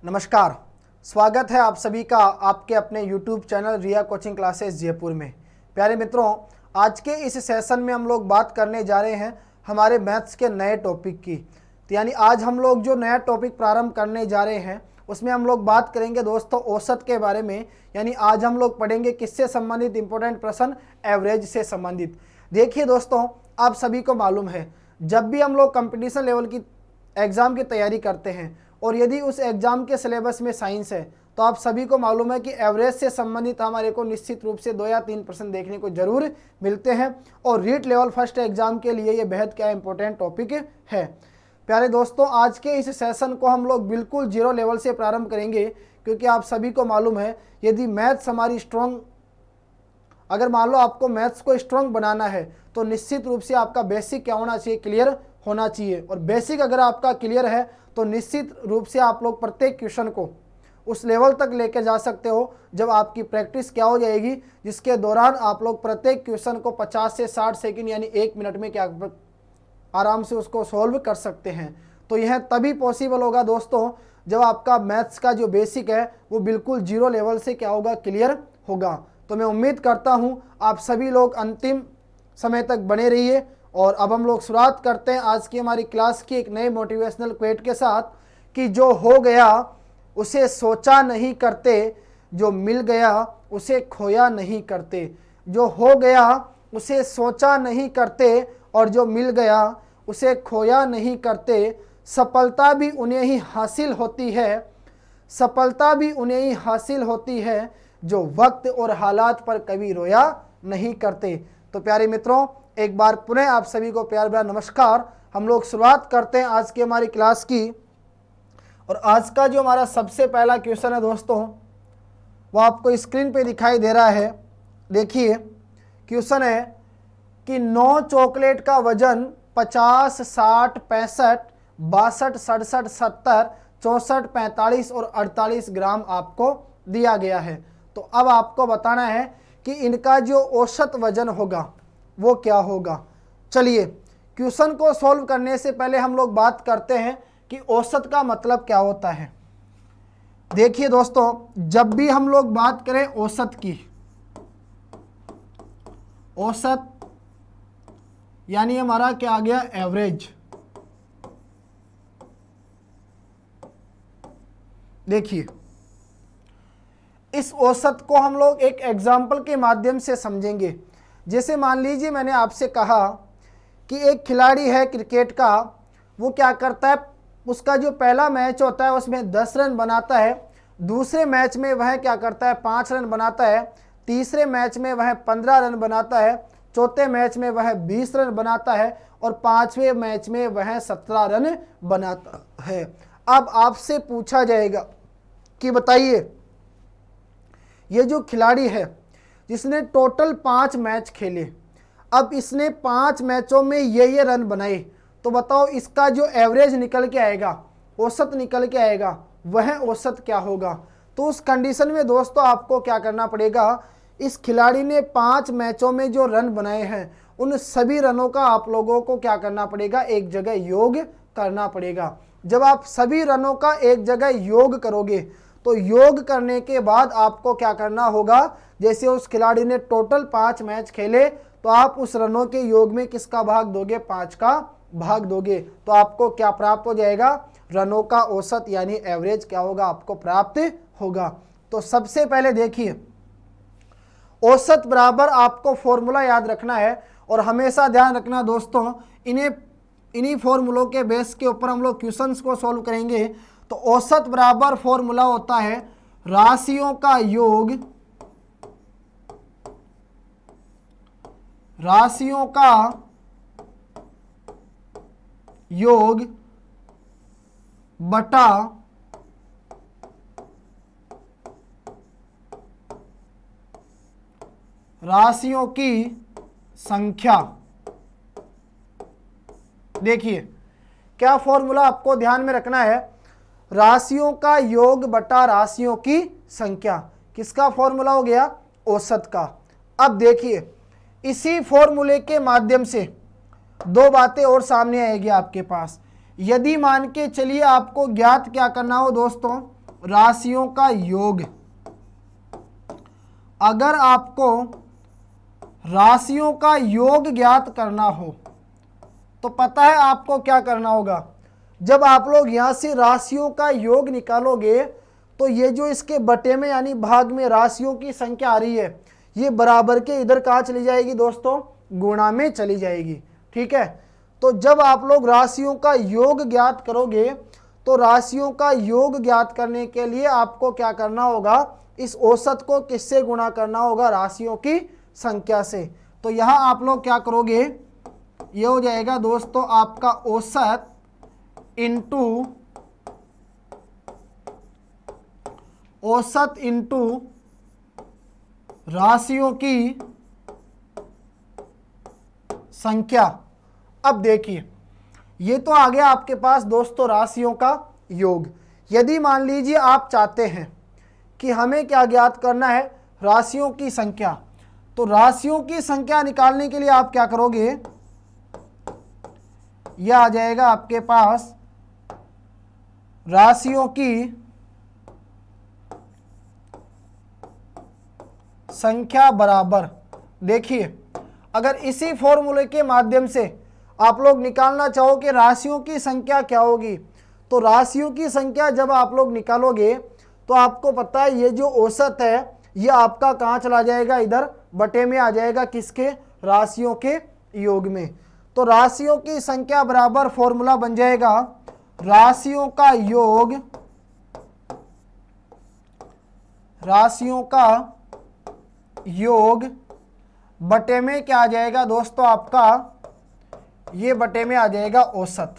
नमस्कार, स्वागत है आप सभी का आपके अपने YouTube चैनल रिया कोचिंग क्लासेस जयपुर में। प्यारे मित्रों, आज के इस सेशन में हम लोग बात करने जा रहे हैं हमारे मैथ्स के नए टॉपिक की। तो यानी आज हम लोग जो नया टॉपिक प्रारंभ करने जा रहे हैं उसमें हम लोग बात करेंगे दोस्तों औसत के बारे में। यानी आज हम लोग पढ़ेंगे किससे संबंधित इंपॉर्टेंट प्रश्न, एवरेज से संबंधित। देखिए दोस्तों, आप सभी को मालूम है जब भी हम लोग कंपटीशन लेवल की एग्ज़ाम की तैयारी करते हैं और यदि उस एग्ज़ाम के सिलेबस में साइंस है तो आप सभी को मालूम है कि एवरेज से संबंधित हमारे को निश्चित रूप से 2 या 3% देखने को जरूर मिलते हैं। और रीट लेवल फर्स्ट एग्ज़ाम के लिए ये बेहद क्या इंपॉर्टेंट टॉपिक है। प्यारे दोस्तों, आज के इस सेशन को हम लोग बिल्कुल 0 लेवल से प्रारंभ करेंगे, क्योंकि आप सभी को मालूम है यदि मैथ्स हमारी स्ट्रॉन्ग, अगर मान लो आपको मैथ्स को स्ट्रॉन्ग बनाना है तो निश्चित रूप से आपका बेसिक क्या होना चाहिए, क्लियर होना चाहिए। और बेसिक अगर आपका क्लियर है तो निश्चित रूप से आप लोग प्रत्येक क्वेश्चन को उस लेवल तक लेके जा सकते हो जब आपकी प्रैक्टिस क्या हो जाएगी, जिसके दौरान आप लोग प्रत्येक क्वेश्चन को 50 से 60 सेकंड यानी 1 मिनट में क्या आराम से उसको सॉल्व कर सकते हैं। तो यह तभी पॉसिबल होगा दोस्तों जब आपका मैथ्स का जो बेसिक है वो बिल्कुल 0 लेवल से क्या होगा, क्लियर होगा। तो मैं उम्मीद करता हूँ आप सभी लोग अंतिम समय तक बने रहिए। और अब हम लोग शुरुआत करते हैं आज की हमारी क्लास की एक नए मोटिवेशनल क्वेट के साथ कि जो हो गया उसे सोचा नहीं करते, जो मिल गया उसे खोया नहीं करते। जो हो गया उसे सोचा नहीं करते और जो मिल गया उसे खोया नहीं करते। सफलता भी उन्हें ही हासिल होती है, सफलता भी उन्हें ही हासिल होती है जो वक्त और हालात पर कभी रोया नहीं करते। तो प्यारे मित्रों, एक बार पुनः आप सभी को प्यार भरा नमस्कार। हम लोग शुरुआत करते हैं आज की हमारी क्लास की। और आज का जो हमारा सबसे पहला क्वेश्चन है दोस्तों वो आपको स्क्रीन पे दिखाई दे रहा है। देखिए, क्वेश्चन है कि 9 चॉकलेट का वजन 50, 60, 65, 62, 67, 70, 64, 45 और 48 ग्राम आपको दिया गया है। तो अब आपको बताना है कि इनका जो औसत वजन होगा वो क्या होगा। चलिए, क्वेश्चन को सॉल्व करने से पहले हम लोग बात करते हैं कि औसत का मतलब क्या होता है। देखिए दोस्तों, जब भी हम लोग बात करें औसत की, औसत यानी हमारा क्या आ गया, एवरेज। देखिए, इस औसत को हम लोग एक एग्जाम्पल के माध्यम से समझेंगे। जैसे मान लीजिए मैंने आपसे कहा कि एक खिलाड़ी है क्रिकेट का, वो क्या करता है, उसका जो पहला मैच होता है उसमें 10 रन बनाता है, दूसरे मैच में वह क्या करता है 5 रन बनाता है, तीसरे मैच में वह 15 रन बनाता है, चौथे मैच में वह 20 रन बनाता है और 5वें मैच में वह 17 रन बनाता है। अब आपसे पूछा जाएगा कि बताइए, ये जो खिलाड़ी है जिसने टोटल 5 मैच खेले, अब इसने 5 मैचों में ये रन बनाए, तो बताओ इसका जो एवरेज निकल के आएगा, औसत निकल के आएगा, वह औसत क्या होगा। तो उस कंडीशन में दोस्तों आपको क्या करना पड़ेगा, इस खिलाड़ी ने 5 मैचों में जो रन बनाए हैं उन सभी रनों का आप लोगों को क्या करना पड़ेगा, एक जगह योग करना पड़ेगा। जब आप सभी रनों का एक जगह योग करोगे तो योग करने के बाद आपको क्या करना होगा, जैसे उस खिलाड़ी ने टोटल 5 मैच खेले तो आप उस रनों के योग में किसका भाग दोगे, 5 का भाग दोगे। तो आपको क्या प्राप्त हो जाएगा, रनों का औसत यानी एवरेज क्या होगा, आपको प्राप्त होगा। तो सबसे पहले देखिए, औसत बराबर आपको फॉर्मूला याद रखना है और हमेशा ध्यान रखना दोस्तों, इन्हीं फॉर्मूलों के बेस के ऊपर हम लोग क्वेश्चंस को सॉल्व करेंगे। तो औसत बराबर फॉर्मूला होता है राशियों का योग, राशियों का योग बटा राशियों की संख्या। देखिए, क्या फॉर्मूला आपको ध्यान में रखना है, राशियों का योग बटा राशियों की संख्या। किसका फॉर्मूला हो गया, औसत का। अब देखिए, इसी फॉर्मूले के माध्यम से 2 बातें और सामने आएगी आपके पास। यदि मान के चलिए आपको ज्ञात क्या करना हो दोस्तों, राशियों का योग। अगर आपको राशियों का योग ज्ञात करना हो तो पता है आपको क्या करना होगा। जब आप लोग यहाँ से राशियों का योग निकालोगे तो ये जो इसके बटे में यानी भाग में राशियों की संख्या आ रही है, ये बराबर के इधर कहाँ चली जाएगी दोस्तों, गुणा में चली जाएगी। ठीक है, तो जब आप लोग राशियों का योग ज्ञात करोगे तो राशियों का योग ज्ञात करने के लिए आपको क्या करना होगा, इस औसत को किससे गुणा करना होगा, राशियों की संख्या से। तो यहाँ आप लोग क्या करोगे, ये हो जाएगा दोस्तों आपका औसत इंटू राशियों की संख्या। अब देखिए ये तो आ गया आपके पास दोस्तों राशियों का योग। यदि मान लीजिए आप चाहते हैं कि हमें क्या ज्ञात करना है, राशियों की संख्या, तो राशियों की संख्या निकालने के लिए आप क्या करोगे, यह आ जाएगा आपके पास राशियों की संख्या बराबर, देखिए अगर इसी फॉर्मूले के माध्यम से आप लोग निकालना चाहो कि राशियों की संख्या क्या होगी, तो राशियों की संख्या जब आप लोग निकालोगे तो आपको पता है ये जो औसत है ये आपका कहाँ चला जाएगा, इधर बटे में आ जाएगा, किसके, राशियों के योग में। तो राशियों की संख्या बराबर फॉर्मूला बन जाएगा राशियों का योग, राशियों का योग बटे में क्या आ जाएगा दोस्तों आपका, ये बटे में आ जाएगा औसत।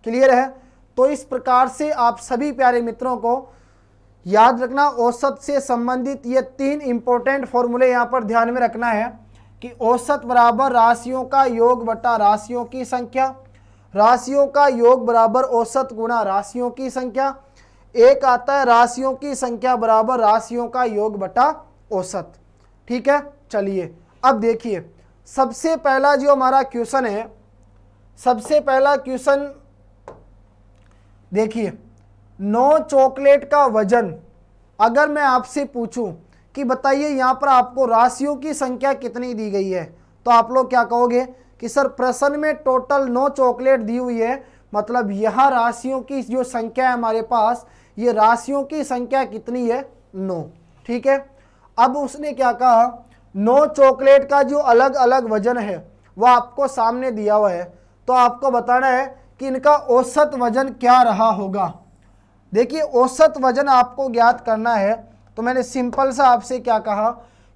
क्लियर है। तो इस प्रकार से आप सभी प्यारे मित्रों को याद रखना, औसत से संबंधित ये 3 इंपॉर्टेंट फॉर्मूले यहाँ पर ध्यान में रखना है कि औसत बराबर राशियों का योग बटा राशियों की संख्या, राशियों का योग बराबर औसत गुणा राशियों की संख्या, एक आता है राशियों की संख्या बराबर राशियों का योग बटा औसत। ठीक है, चलिए अब देखिए सबसे पहला जो हमारा क्वेश्चन है, सबसे पहला क्वेश्चन देखिए, 9 चॉकलेट का वजन, अगर मैं आपसे पूछूं कि बताइए यहाँ पर आपको राशियों की संख्या कितनी दी गई है, तो आप लोग क्या कहोगे कि सर प्रश्न में टोटल 9 चॉकलेट दी हुई है, मतलब यहाँ राशियों की जो संख्या है हमारे पास, ये राशियों की संख्या कितनी है, 9। ठीक है, अब उसने क्या कहा, 9 चॉकलेट का जो अलग अलग वजन है वह आपको सामने दिया हुआ है, तो आपको बताना है कि इनका औसत वजन क्या रहा होगा। देखिए औसत वजन आपको ज्ञात करना है, तो मैंने सिंपल सा आपसे क्या कहा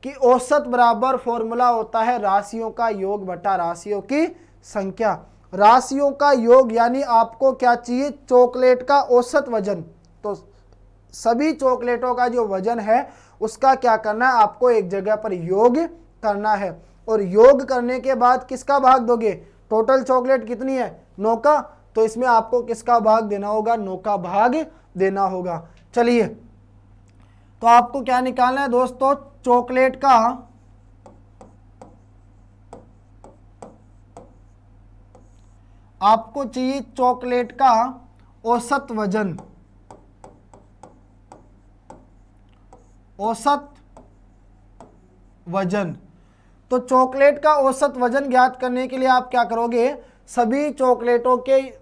कि औसत बराबर फॉर्मूला होता है राशियों का योग बटा राशियों की संख्या। राशियों का योग यानी आपको क्या चाहिए, चॉकलेट का औसत वजन, तो सभी चॉकलेटों का जो वजन है उसका क्या करना है, आपको एक जगह पर योग करना है, और योग करने के बाद किसका भाग दोगे, टोटल चॉकलेट कितनी है, 9 का, तो इसमें आपको किसका भाग देना होगा, 9 का भाग देना होगा। चलिए तो आपको क्या निकालना है दोस्तों, चॉकलेट का आपको चाहिए चॉकलेट का औसत वजन, औसत वजन। तो चॉकलेट का औसत वजन ज्ञात करने के लिए आप क्या करोगे, सभी चॉकलेटों के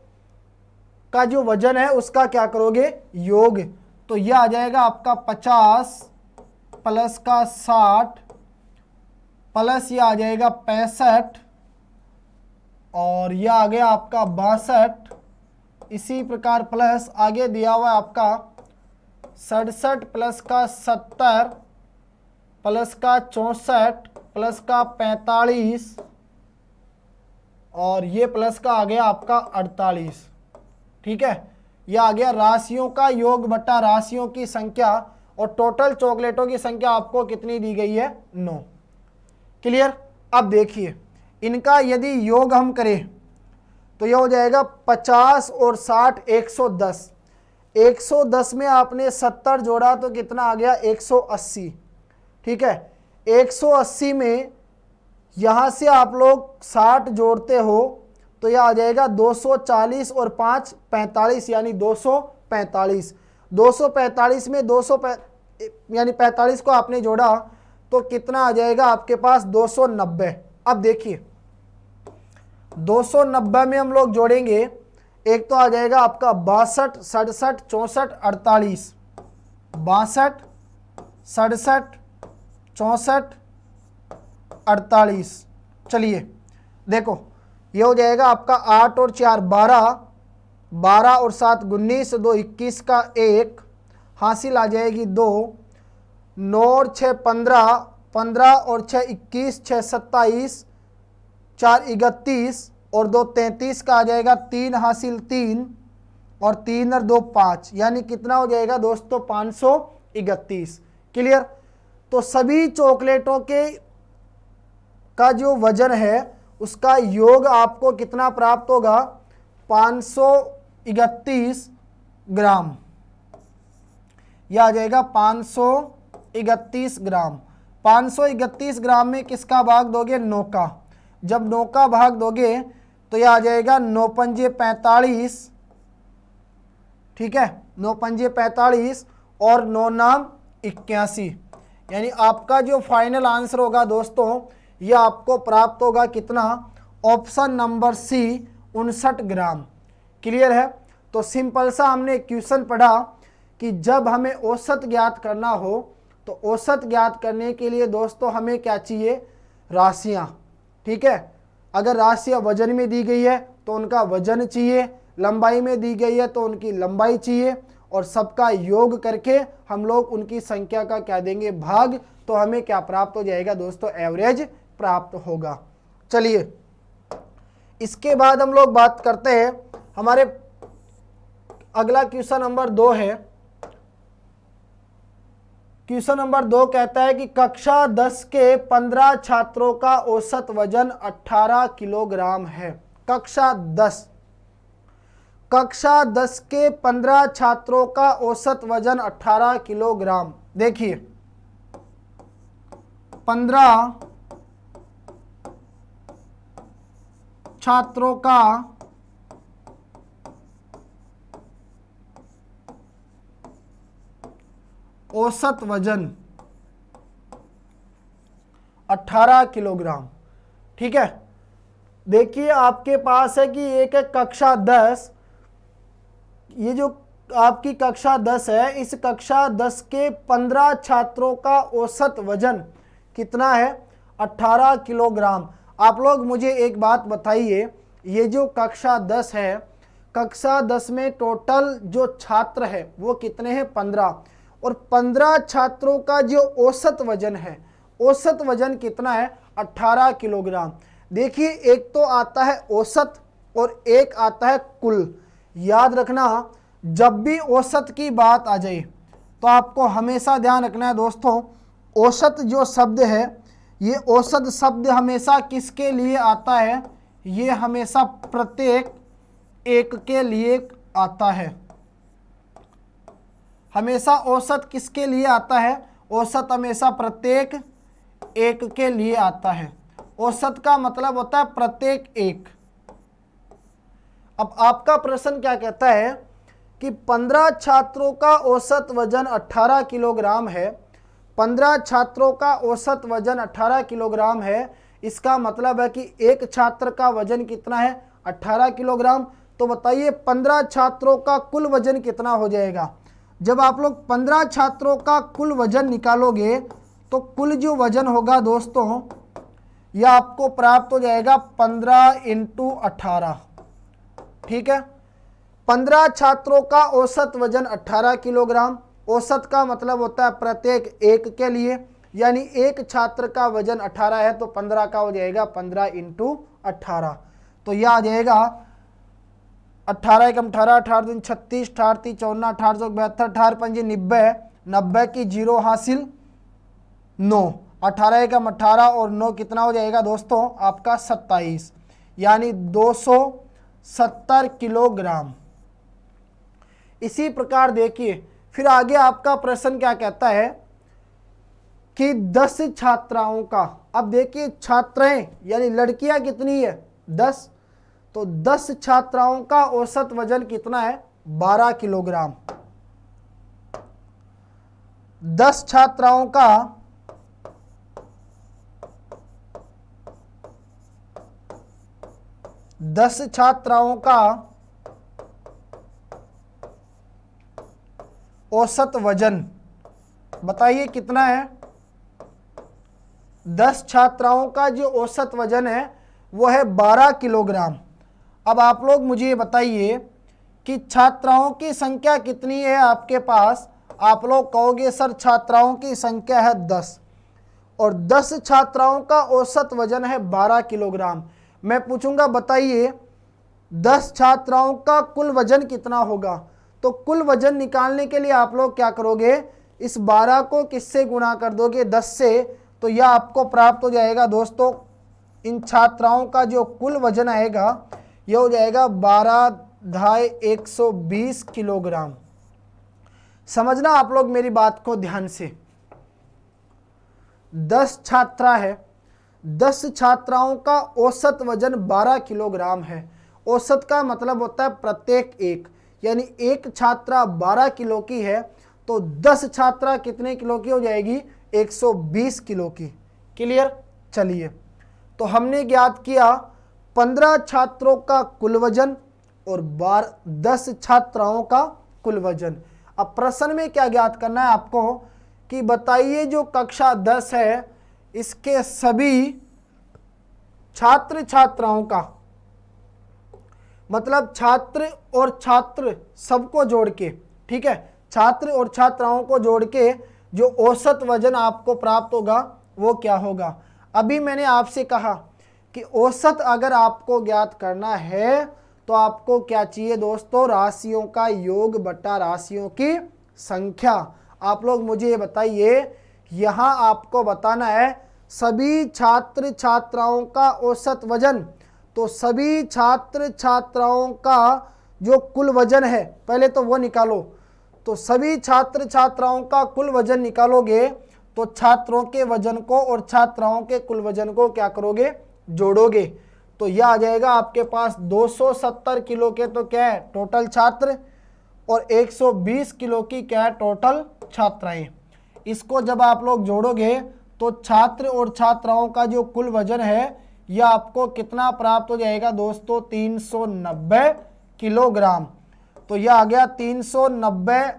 का जो वजन है उसका क्या करोगे, योग। तो यह आ जाएगा आपका 50 प्लस का 60 प्लस यह आ जाएगा 65 और यह आ गया आपका 62, इसी प्रकार प्लस आगे दिया हुआ है आपका 67 प्लस का 70 प्लस का 64 प्लस का 45 और ये प्लस का आ गया आपका 48। ठीक है, यह आ गया राशियों का योग बटा राशियों की संख्या, और टोटल चॉकलेटों की संख्या आपको कितनी दी गई है, 9। क्लियर। अब देखिए इनका यदि योग हम करें तो यह हो जाएगा 50 और 60 110, 110 में आपने 70 जोड़ा तो कितना आ गया, 180। ठीक है, 180 में यहाँ से आप लोग 60 जोड़ते हो तो यह आ जाएगा 240 और 5 45, यानी 245। 245 में 200 यानी 45 को आपने जोड़ा तो कितना आ जाएगा आपके पास 290। अब देखिए 290 में हम लोग जोड़ेंगे, एक तो आ जाएगा आपका 62, 67, 64, 48, 62, 67, 64, 48। चलिए देखो ये हो जाएगा आपका 8 और 4 12, 12 और 7 19, 2 21 का 1 हासिल आ जाएगी 2, 9 और 6 15, 15 और 6 21, 6 27, 4 31 और 2 33 का आ जाएगा 3 हासिल 3 और 3 और 2 5, यानी कितना हो जाएगा दोस्तों 531। क्लियर। तो सभी चॉकलेटों के का जो वजन है उसका योग आपको कितना प्राप्त होगा 531 ग्राम। यह आ जाएगा 531 ग्राम। 531 ग्राम में किसका भाग दोगे 9 का। जब 9 का भाग दोगे तो यह आ जाएगा 9 पंजे 45, ठीक है 9 पंजे 45 और 9 नाम 81, यानी आपका जो फाइनल आंसर होगा दोस्तों यह आपको प्राप्त होगा कितना, ऑप्शन नंबर सी 59 ग्राम। क्लियर है। तो सिंपल सा हमने क्वेश्चन पढ़ा कि जब हमें औसत ज्ञात करना हो तो औसत ज्ञात करने के लिए दोस्तों हमें क्या चाहिए, राशियां। ठीक है, अगर राशियां वजन में दी गई है तो उनका वजन चाहिए, लंबाई में दी गई है तो उनकी लंबाई चाहिए, और सबका योग करके हम लोग उनकी संख्या का क्या देंगे, भाग, तो हमें क्या प्राप्त हो जाएगा दोस्तों, एवरेज प्राप्त होगा। चलिए इसके बाद हम लोग बात करते हैं, हमारे अगला क्वेश्चन नंबर 2 है। क्वेश्चन नंबर 2 कहता है कि कक्षा 10 के 15 छात्रों का औसत वजन 18 किलोग्राम है। कक्षा 10 के 15 छात्रों का औसत वजन 18 किलोग्राम। देखिए 15 छात्रों का औसत वजन 18 किलोग्राम। ठीक है, देखिए आपके पास है कि एक है कक्षा 10, ये जो आपकी कक्षा 10 है, इस कक्षा 10 के 15 छात्रों का औसत वजन कितना है, 18 किलोग्राम। आप लोग मुझे एक बात बताइए, ये जो कक्षा 10 है, कक्षा 10 में टोटल जो छात्र है वो कितने हैं, 15, और 15 छात्रों का जो औसत वजन है, औसत वजन कितना है, 18 किलोग्राम। देखिए एक तो आता है औसत और एक आता है कुल। याद रखना जब भी औसत की बात आ जाए तो आपको हमेशा ध्यान रखना है दोस्तों, औसत जो शब्द है, ये औसत शब्द हमेशा किसके लिए आता है, ये हमेशा प्रत्येक एक के लिए आता है। हमेशा औसत किसके लिए आता है, औसत हमेशा प्रत्येक एक के लिए आता है। औसत का मतलब होता है प्रत्येक एक। अब आपका प्रश्न क्या कहता है कि 15 छात्रों का औसत वजन 18 किलोग्राम है। 15 छात्रों का औसत वजन 18 किलोग्राम है, इसका मतलब है कि एक छात्र का वजन कितना है, 18 किलोग्राम। तो बताइए 15 छात्रों का कुल वजन कितना हो जाएगा। जब आप लोग 15 छात्रों का कुल वजन निकालोगे तो कुल जो वजन होगा दोस्तों, यह आपको प्राप्त हो जाएगा 15 × 18। ठीक है, 15 छात्रों का औसत वजन 18 किलोग्राम। औसत का मतलब होता है प्रत्येक एक के लिए, यानी एक छात्र का वजन 18 है तो 15 का हो जाएगा 15 × 18। तो यह आ जाएगा 18 × 18, 18 दूनी 36, 18 × 54, 18 × 72, 18 × 5 90, 90 की 0 हासिल 9, 18 × 18 और 9 कितना हो जाएगा दोस्तों, आपका 27, यानी 270 किलोग्राम। इसी प्रकार देखिए फिर आगे आपका प्रश्न क्या कहता है कि 10 छात्राओं का, अब देखिए छात्राएं यानी लड़कियां कितनी है, 10, तो 10 छात्राओं का औसत वजन कितना है, 12 किलोग्राम। 10 छात्राओं का 10 छात्राओं का औसत वजन बताइए कितना है। 10 छात्राओं का जो औसत वजन है वो है 12 किलोग्राम। अब आप लोग मुझे ये बताइए कि छात्राओं की संख्या कितनी है आपके पास। आप लोग कहोगे सर छात्राओं की संख्या है 10 और 10 छात्राओं का औसत वजन है 12 किलोग्राम। मैं पूछूंगा बताइए 10 छात्राओं का कुल वजन कितना होगा। तो कुल वजन निकालने के लिए आप लोग क्या करोगे, इस 12 को किससे गुणा कर दोगे 10 से, तो यह आपको प्राप्त हो जाएगा दोस्तों। इन छात्राओं का जो कुल वजन आएगा यह हो जाएगा 12 ढाई 120 किलोग्राम। समझना आप लोग मेरी बात को ध्यान से। 10 छात्रा है, 10 छात्राओं का औसत वजन 12 किलोग्राम है। औसत का मतलब होता है प्रत्येक एक, यानी एक छात्रा 12 किलो की है तो 10 छात्रा कितने किलो की हो जाएगी, 120 किलो की। क्लियर। चलिए तो हमने ज्ञात किया 15 छात्रों का कुल वजन और 10 छात्राओं का कुल वजन। अब प्रश्न में क्या ज्ञात करना है आपको कि बताइए जो कक्षा 10 है इसके सभी छात्र छात्राओं का, मतलब छात्र और छात्र सबको जोड़ के, ठीक है, छात्र और छात्राओं को जोड़ के जो औसत वजन आपको प्राप्त होगा वो क्या होगा। अभी मैंने आपसे कहा कि औसत अगर आपको ज्ञात करना है तो आपको क्या चाहिए दोस्तों, राशियों का योग बटा राशियों की संख्या। आप लोग मुझे ये बताइए, यहाँ आपको बताना है सभी छात्र छात्राओं का औसत वजन, तो सभी छात्र छात्राओं का जो कुल वजन है पहले तो वो निकालो। तो सभी छात्र छात्राओं का कुल वजन निकालोगे तो छात्रों के वजन को और छात्राओं के कुल वजन को क्या करोगे, जोड़ोगे। तो यह आ जाएगा आपके पास 270 किलो के तो क्या है टोटल छात्र और 120 किलो की क्या है टोटल छात्राएं। इसको जब आप लोग जोड़ोगे तो छात्र और छात्राओं का जो कुल वजन है यह आपको कितना प्राप्त हो जाएगा दोस्तों, 390 किलोग्राम। तो यह आ गया 390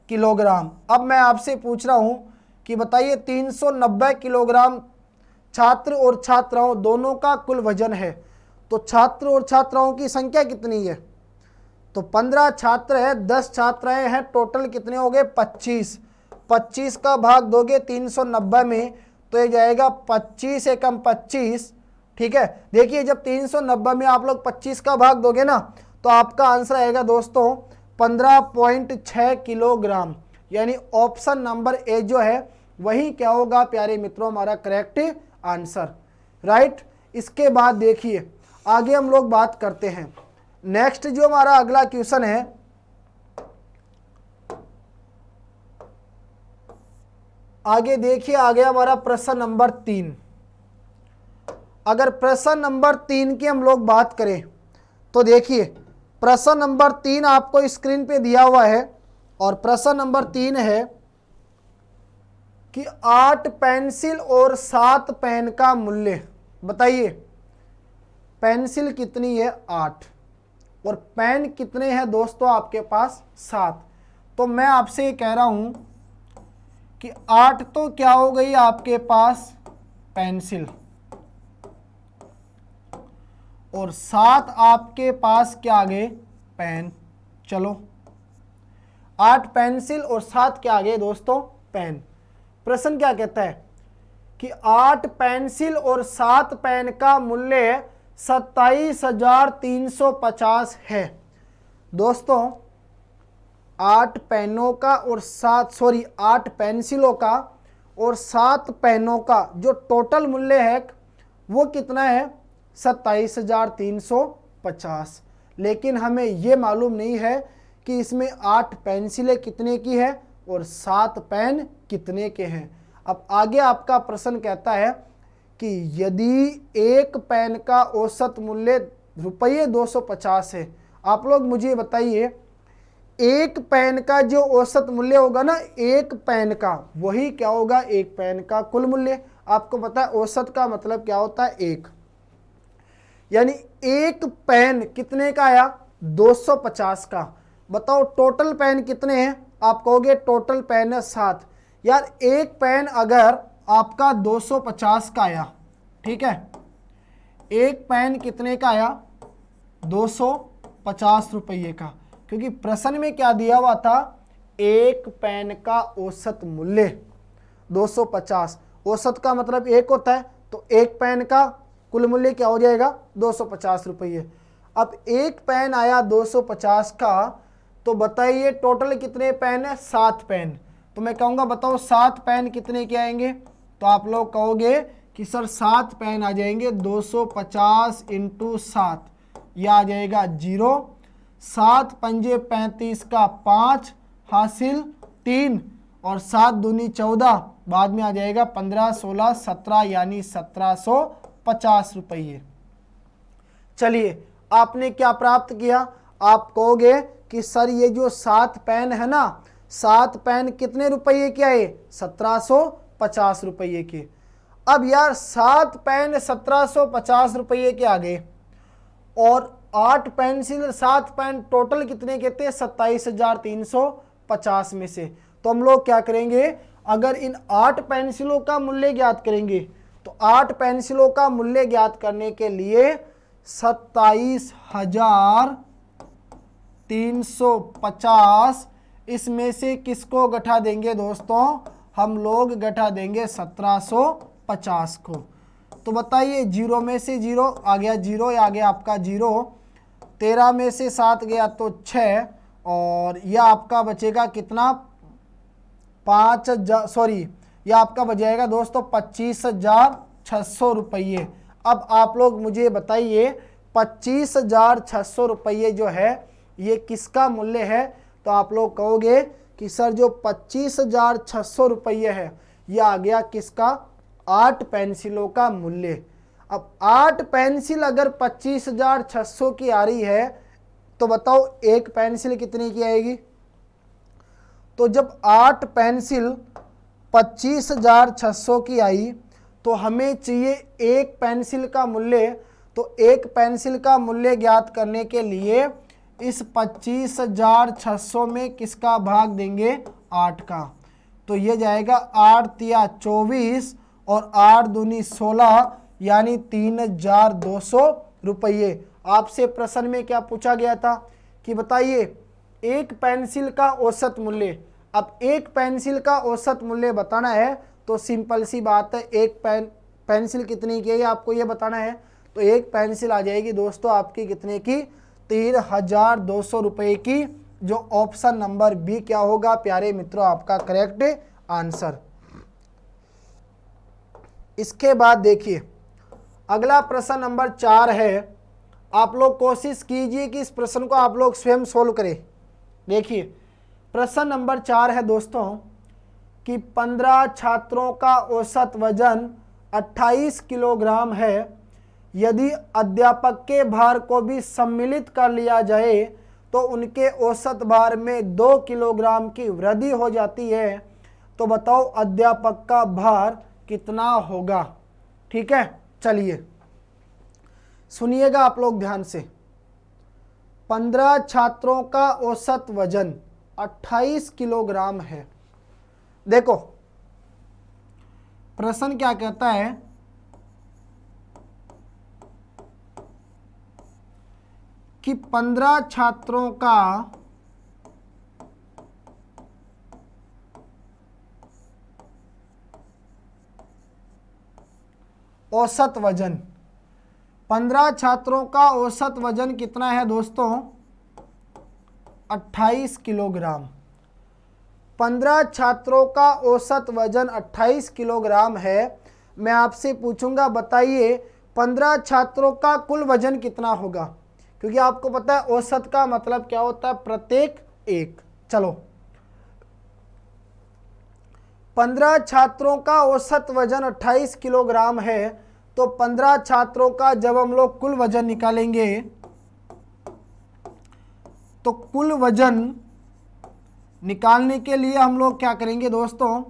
किलोग्राम। अब मैं आपसे पूछ रहा हूं कि बताइए 390 किलोग्राम छात्र और छात्राओं दोनों का कुल वजन है, तो छात्र और छात्राओं की संख्या कितनी है। तो 15 छात्र है, 10 छात्राएं हैं, टोटल कितने हो गए 25। 25 का भाग दोगे 390 में तो ये जाएगा 25 एकम 25। ठीक है, देखिए जब 390 में आप लोग 25 का भाग दोगे ना तो आपका आंसर आएगा दोस्तों 15.6 किलोग्राम। यानी ऑप्शन नंबर ए जो है वही क्या होगा प्यारे मित्रों हमारा करेक्ट आंसर। राइट। इसके बाद देखिए आगे हम लोग बात करते हैं। नेक्स्ट जो हमारा अगला क्वेश्चन है, आगे देखिए आ गया हमारा प्रश्न नंबर 3। अगर प्रश्न नंबर 3 की हम लोग बात करें तो देखिए प्रश्न नंबर 3 आपको स्क्रीन पे दिया हुआ है और प्रश्न नंबर 3 है कि 8 पेंसिल और 7 पेन का मूल्य बताइए। पेंसिल कितनी है 8 और पेन कितने हैं दोस्तों आपके पास 7। तो मैं आपसे ये कह रहा हूं कि 8 तो क्या हो गई आपके पास पेंसिल और 7 आपके पास क्या आ गए पेन। चलो 8 पेंसिल और 7 क्या आ गए दोस्तों पेन। प्रश्न क्या कहता है कि 8 पेंसिल और 7 पेन का मूल्य 27,350 है। दोस्तों 8 पेनों का और 8 पेंसिलों का और 7 पेनों का जो टोटल मूल्य है वो कितना है 27,350। लेकिन हमें ये मालूम नहीं है कि इसमें 8 पेंसिलें कितने की है और 7 पेन कितने के हैं। अब आगे आपका प्रश्न कहता है कि यदि एक पेन का औसत मूल्य ₹250 है। आप लोग मुझे बताइए एक पेन का जो औसत मूल्य होगा ना, एक पेन का, वही क्या होगा, एक पेन का कुल मूल्य। आपको पता है औसत का मतलब क्या होता है, एक। यानी एक पेन कितने का आया, 250 का। बताओ टोटल पेन कितने हैं, आप कहोगे टोटल पेन है 7। यार एक पेन अगर आपका 250 का आया, ठीक है, एक पेन कितने का आया, 250 रुपये का, क्योंकि प्रश्न में क्या दिया हुआ था, एक पेन का औसत मूल्य 250। औसत का मतलब एक होता है, तो एक पेन का कुल मूल्य क्या हो जाएगा, 250 रुपये। अब एक पेन आया 250 का, तो बताइए टोटल कितने पेन है, 7 पेन। तो मैं कहूँगा बताओ 7 पेन कितने के आएंगे, तो आप लोग कहोगे कि सर 7 पेन आ जाएंगे 250 इंटू 7, यह आ जाएगा 0। 7 पंजे 35 का 5 हासिल 3, और 7 दूनी 14, बाद में आ जाएगा 15 16 17, यानी 1750 रुपये। चलिए आपने क्या प्राप्त किया, आप कहोगे कि सर ये जो 7 पेन है ना, 7 पेन कितने रुपये के आए, 1750 रुपये के। अब यार 7 पेन 1750 रुपये के आ गए, और 8 पेंसिल, 7 पेन टोटल कितने के थे, 27,350 में से। तो हम लोग क्या करेंगे, अगर इन 8 पेंसिलों का मूल्य ज्ञात करेंगे, तो 8 पेंसिलों का मूल्य ज्ञात करने के लिए 27,350 इसमें से किसको घटा देंगे दोस्तों, हम लोग घटा देंगे 1750 को। तो बताइए 0 में से 0 आ गया, 0 आ गया आपका 0, 13 में से 7 गया तो 6, और यह आपका बचेगा कितना, 5,000, सॉरी यह आपका बच जाएगा दोस्तों 25,600 रुपये। अब आप लोग मुझे बताइए 25,600 रुपये जो है ये किसका मूल्य है, तो आप लोग कहोगे कि सर जो 25,600 रुपये है यह आ गया किसका, 8 पेंसिलों का मूल्य। अब 8 पेंसिल अगर 25,600 की आ रही है, तो बताओ एक पेंसिल कितने की आएगी। तो जब 8 पेंसिल 25,600 की आई, तो हमें चाहिए एक पेंसिल का मूल्य। तो एक पेंसिल का मूल्य ज्ञात करने के लिए इस 25,600 में किसका भाग देंगे, 8 का। तो ये जाएगा 8 तिया 24 और 8 दूनी 16, यानी 3,200 रुपये। आपसे प्रश्न में क्या पूछा गया था कि बताइए एक पेंसिल का औसत मूल्य। अब एक पेंसिल का औसत मूल्य बताना है तो सिंपल सी बात है, एक पेंसिल कितनी की है आपको ये बताना है। तो एक पेंसिल आ जाएगी दोस्तों आपकी कितने की, 3,200 रुपये की, जो ऑप्शन नंबर बी क्या होगा प्यारे मित्रों आपका करेक्ट आंसर। इसके बाद देखिए अगला प्रश्न नंबर 4 है। आप लोग कोशिश कीजिए कि इस प्रश्न को आप लोग स्वयं सोल्व करें। देखिए प्रश्न नंबर 4 है दोस्तों कि 15 छात्रों का औसत वजन 28 किलोग्राम है। यदि अध्यापक के भार को भी सम्मिलित कर लिया जाए तो उनके औसत भार में 2 किलोग्राम की वृद्धि हो जाती है। तो बताओ अध्यापक का भार कितना होगा। ठीक है, चलिए सुनिएगा आप लोग ध्यान से। 15 छात्रों का औसत वजन 28 किलोग्राम है। देखो प्रश्न क्या कहता है कि 15 छात्रों का औसत वजन, 15 छात्रों का औसत वजन कितना है दोस्तों, 28 किलोग्राम। 15 छात्रों का औसत वजन 28 किलोग्राम है। मैं आपसे पूछूंगा बताइए 15 छात्रों का कुल वजन कितना होगा, क्योंकि आपको पता है औसत का मतलब क्या होता है, प्रत्येक एक। चलो 15 छात्रों का औसत वजन 28 किलोग्राम है, तो 15 छात्रों का जब हम लोग कुल वजन निकालेंगे तो कुल वजन निकालने के लिए हम लोग क्या करेंगे दोस्तों,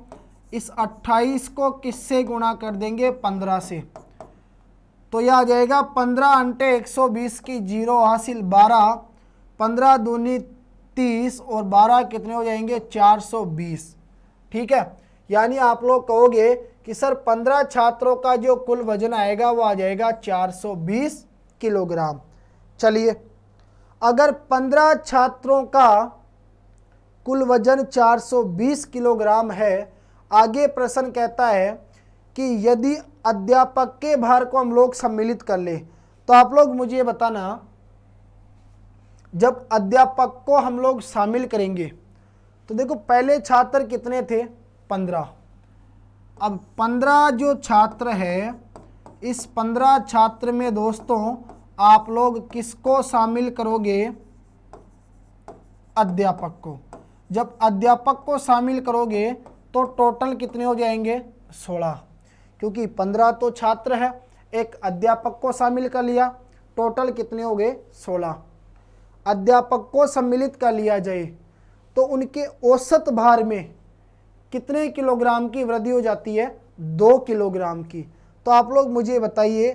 इस 28 को किससे गुणा कर देंगे, 15 से। तो यह आ जाएगा 15 × 120 की 0 हासिल 12, 15 दूनी 30 और 12 कितने हो जाएंगे, 420। ठीक है, यानी आप लोग कहोगे कि सर 15 छात्रों का जो कुल वजन आएगा वो आ जाएगा 420 किलोग्राम। चलिए, अगर 15 छात्रों का कुल वजन 420 किलोग्राम है, आगे प्रश्न कहता है कि यदि अध्यापक के भार को हम लोग सम्मिलित कर ले, तो आप लोग मुझे बताना, जब अध्यापक को हम लोग शामिल करेंगे तो देखो पहले छात्र कितने थे, 15। अब 15 जो छात्र है, इस 15 छात्र में दोस्तों आप लोग किसको शामिल करोगे, अध्यापक को। जब अध्यापक को शामिल करोगे तो टोटल कितने हो जाएंगे, 16, क्योंकि 15 तो छात्र है, एक अध्यापक को शामिल कर लिया, टोटल कितने हो गए, 16। अध्यापक को सम्मिलित कर लिया जाए तो उनके औसत भार में कितने किलोग्राम की वृद्धि हो जाती है, 2 किलोग्राम की। तो आप लोग मुझे बताइए,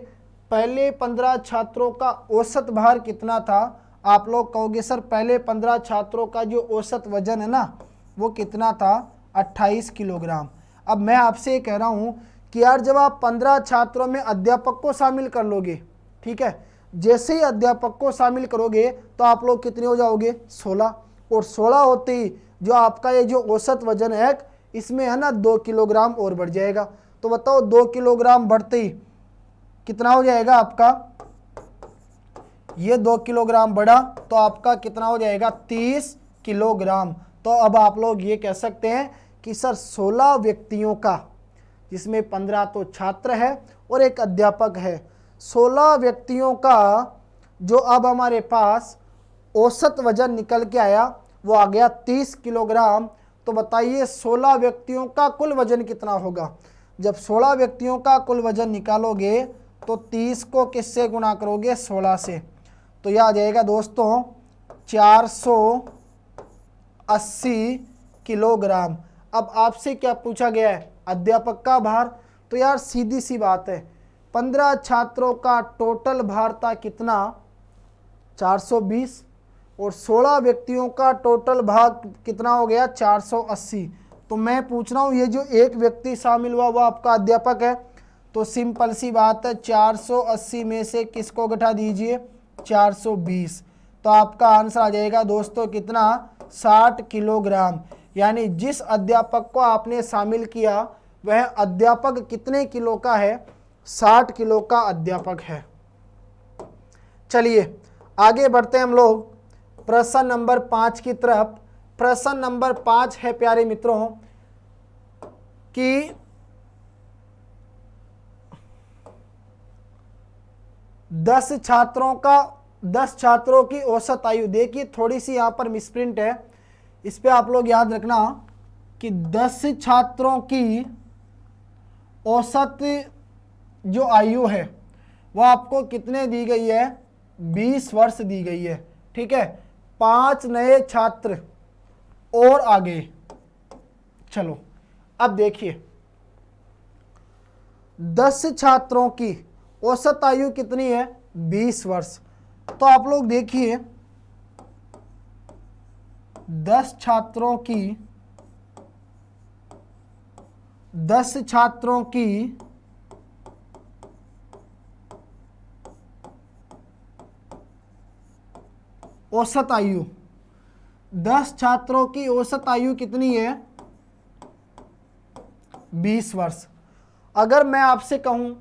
पहले 15 छात्रों का औसत भार कितना था। आप लोग कहोगे सर पहले 15 छात्रों का जो औसत वजन है ना, वो कितना था, 28 किलोग्राम। अब मैं आपसे ये कह रहा हूँ कि यार जब आप 15 छात्रों में अध्यापक को शामिल कर लोगे, ठीक है, जैसे ही अध्यापक को शामिल करोगे तो आप लोग कितने हो जाओगे, 16। और 16 होते ही जो आपका ये जो औसत वजन है इसमें है ना 2 किलोग्राम और बढ़ जाएगा। तो बताओ 2 किलोग्राम बढ़ते ही कितना हो जाएगा आपका, ये 2 किलोग्राम बढ़ा तो आपका कितना हो जाएगा, 30 किलोग्राम। तो अब आप लोग ये कह सकते हैं कि सर 16 व्यक्तियों का, जिसमें 15 तो छात्र है और एक अध्यापक है, 16 व्यक्तियों का जो अब हमारे पास औसत वजन निकल के आया वो आ गया 30 किलोग्राम। तो बताइए 16 व्यक्तियों का कुल वजन कितना होगा। जब 16 व्यक्तियों का कुल वजन निकालोगे तो 30 को किससे गुणा करोगे, 16 से। तो यह आ जाएगा दोस्तों 480 किलोग्राम। अब आपसे क्या पूछा गया है, अध्यापक का भार। तो यार सीधी सी बात है, 15 छात्रों का टोटल भार था कितना, 420, और 16 व्यक्तियों का टोटल भार कितना हो गया, 480। तो मैं पूछ रहा हूँ ये जो एक व्यक्ति शामिल हुआ वो आपका अध्यापक है। तो सिंपल सी बात है, 480 में से किसको घटा दीजिए, 420। तो आपका आंसर आ जाएगा दोस्तों कितना, 60 किलोग्राम। यानी जिस अध्यापक को आपने शामिल किया वह अध्यापक कितने किलो का है, 60 किलो का अध्यापक है। चलिए आगे बढ़ते हैं हम लोग प्रश्न नंबर 5 की तरफ। प्रश्न नंबर 5 है प्यारे मित्रों कि 10 छात्रों की औसत आयु। देखिए थोड़ी सी यहाँ पर मिसप्रिंट है, इस पे आप लोग याद रखना कि 10 छात्रों की औसत जो आयु है वो आपको कितने दी गई है, 20 वर्ष दी गई है। ठीक है, 5 नए छात्र और आगे। चलो अब देखिए 10 छात्रों की औसत आयु कितनी है, 20 वर्ष। तो आप लोग देखिए 10 छात्रों की औसत आयु, 10 छात्रों की औसत आयु कितनी है, 20 वर्ष। अगर मैं आपसे कहूं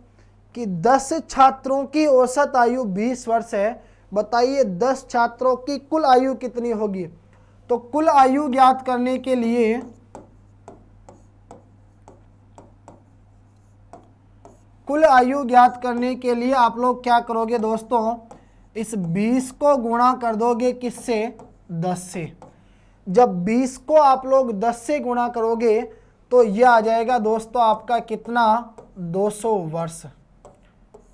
कि 10 छात्रों की औसत आयु 20 वर्ष है, बताइए 10 छात्रों की कुल आयु कितनी होगी। तो कुल आयु ज्ञात करने के लिए आप लोग क्या करोगे दोस्तों, इस 20 को गुणा कर दोगे किससे, 10 से। जब 20 को आप लोग 10 से गुणा करोगे तो यह आ जाएगा दोस्तों आपका कितना, 200 वर्ष।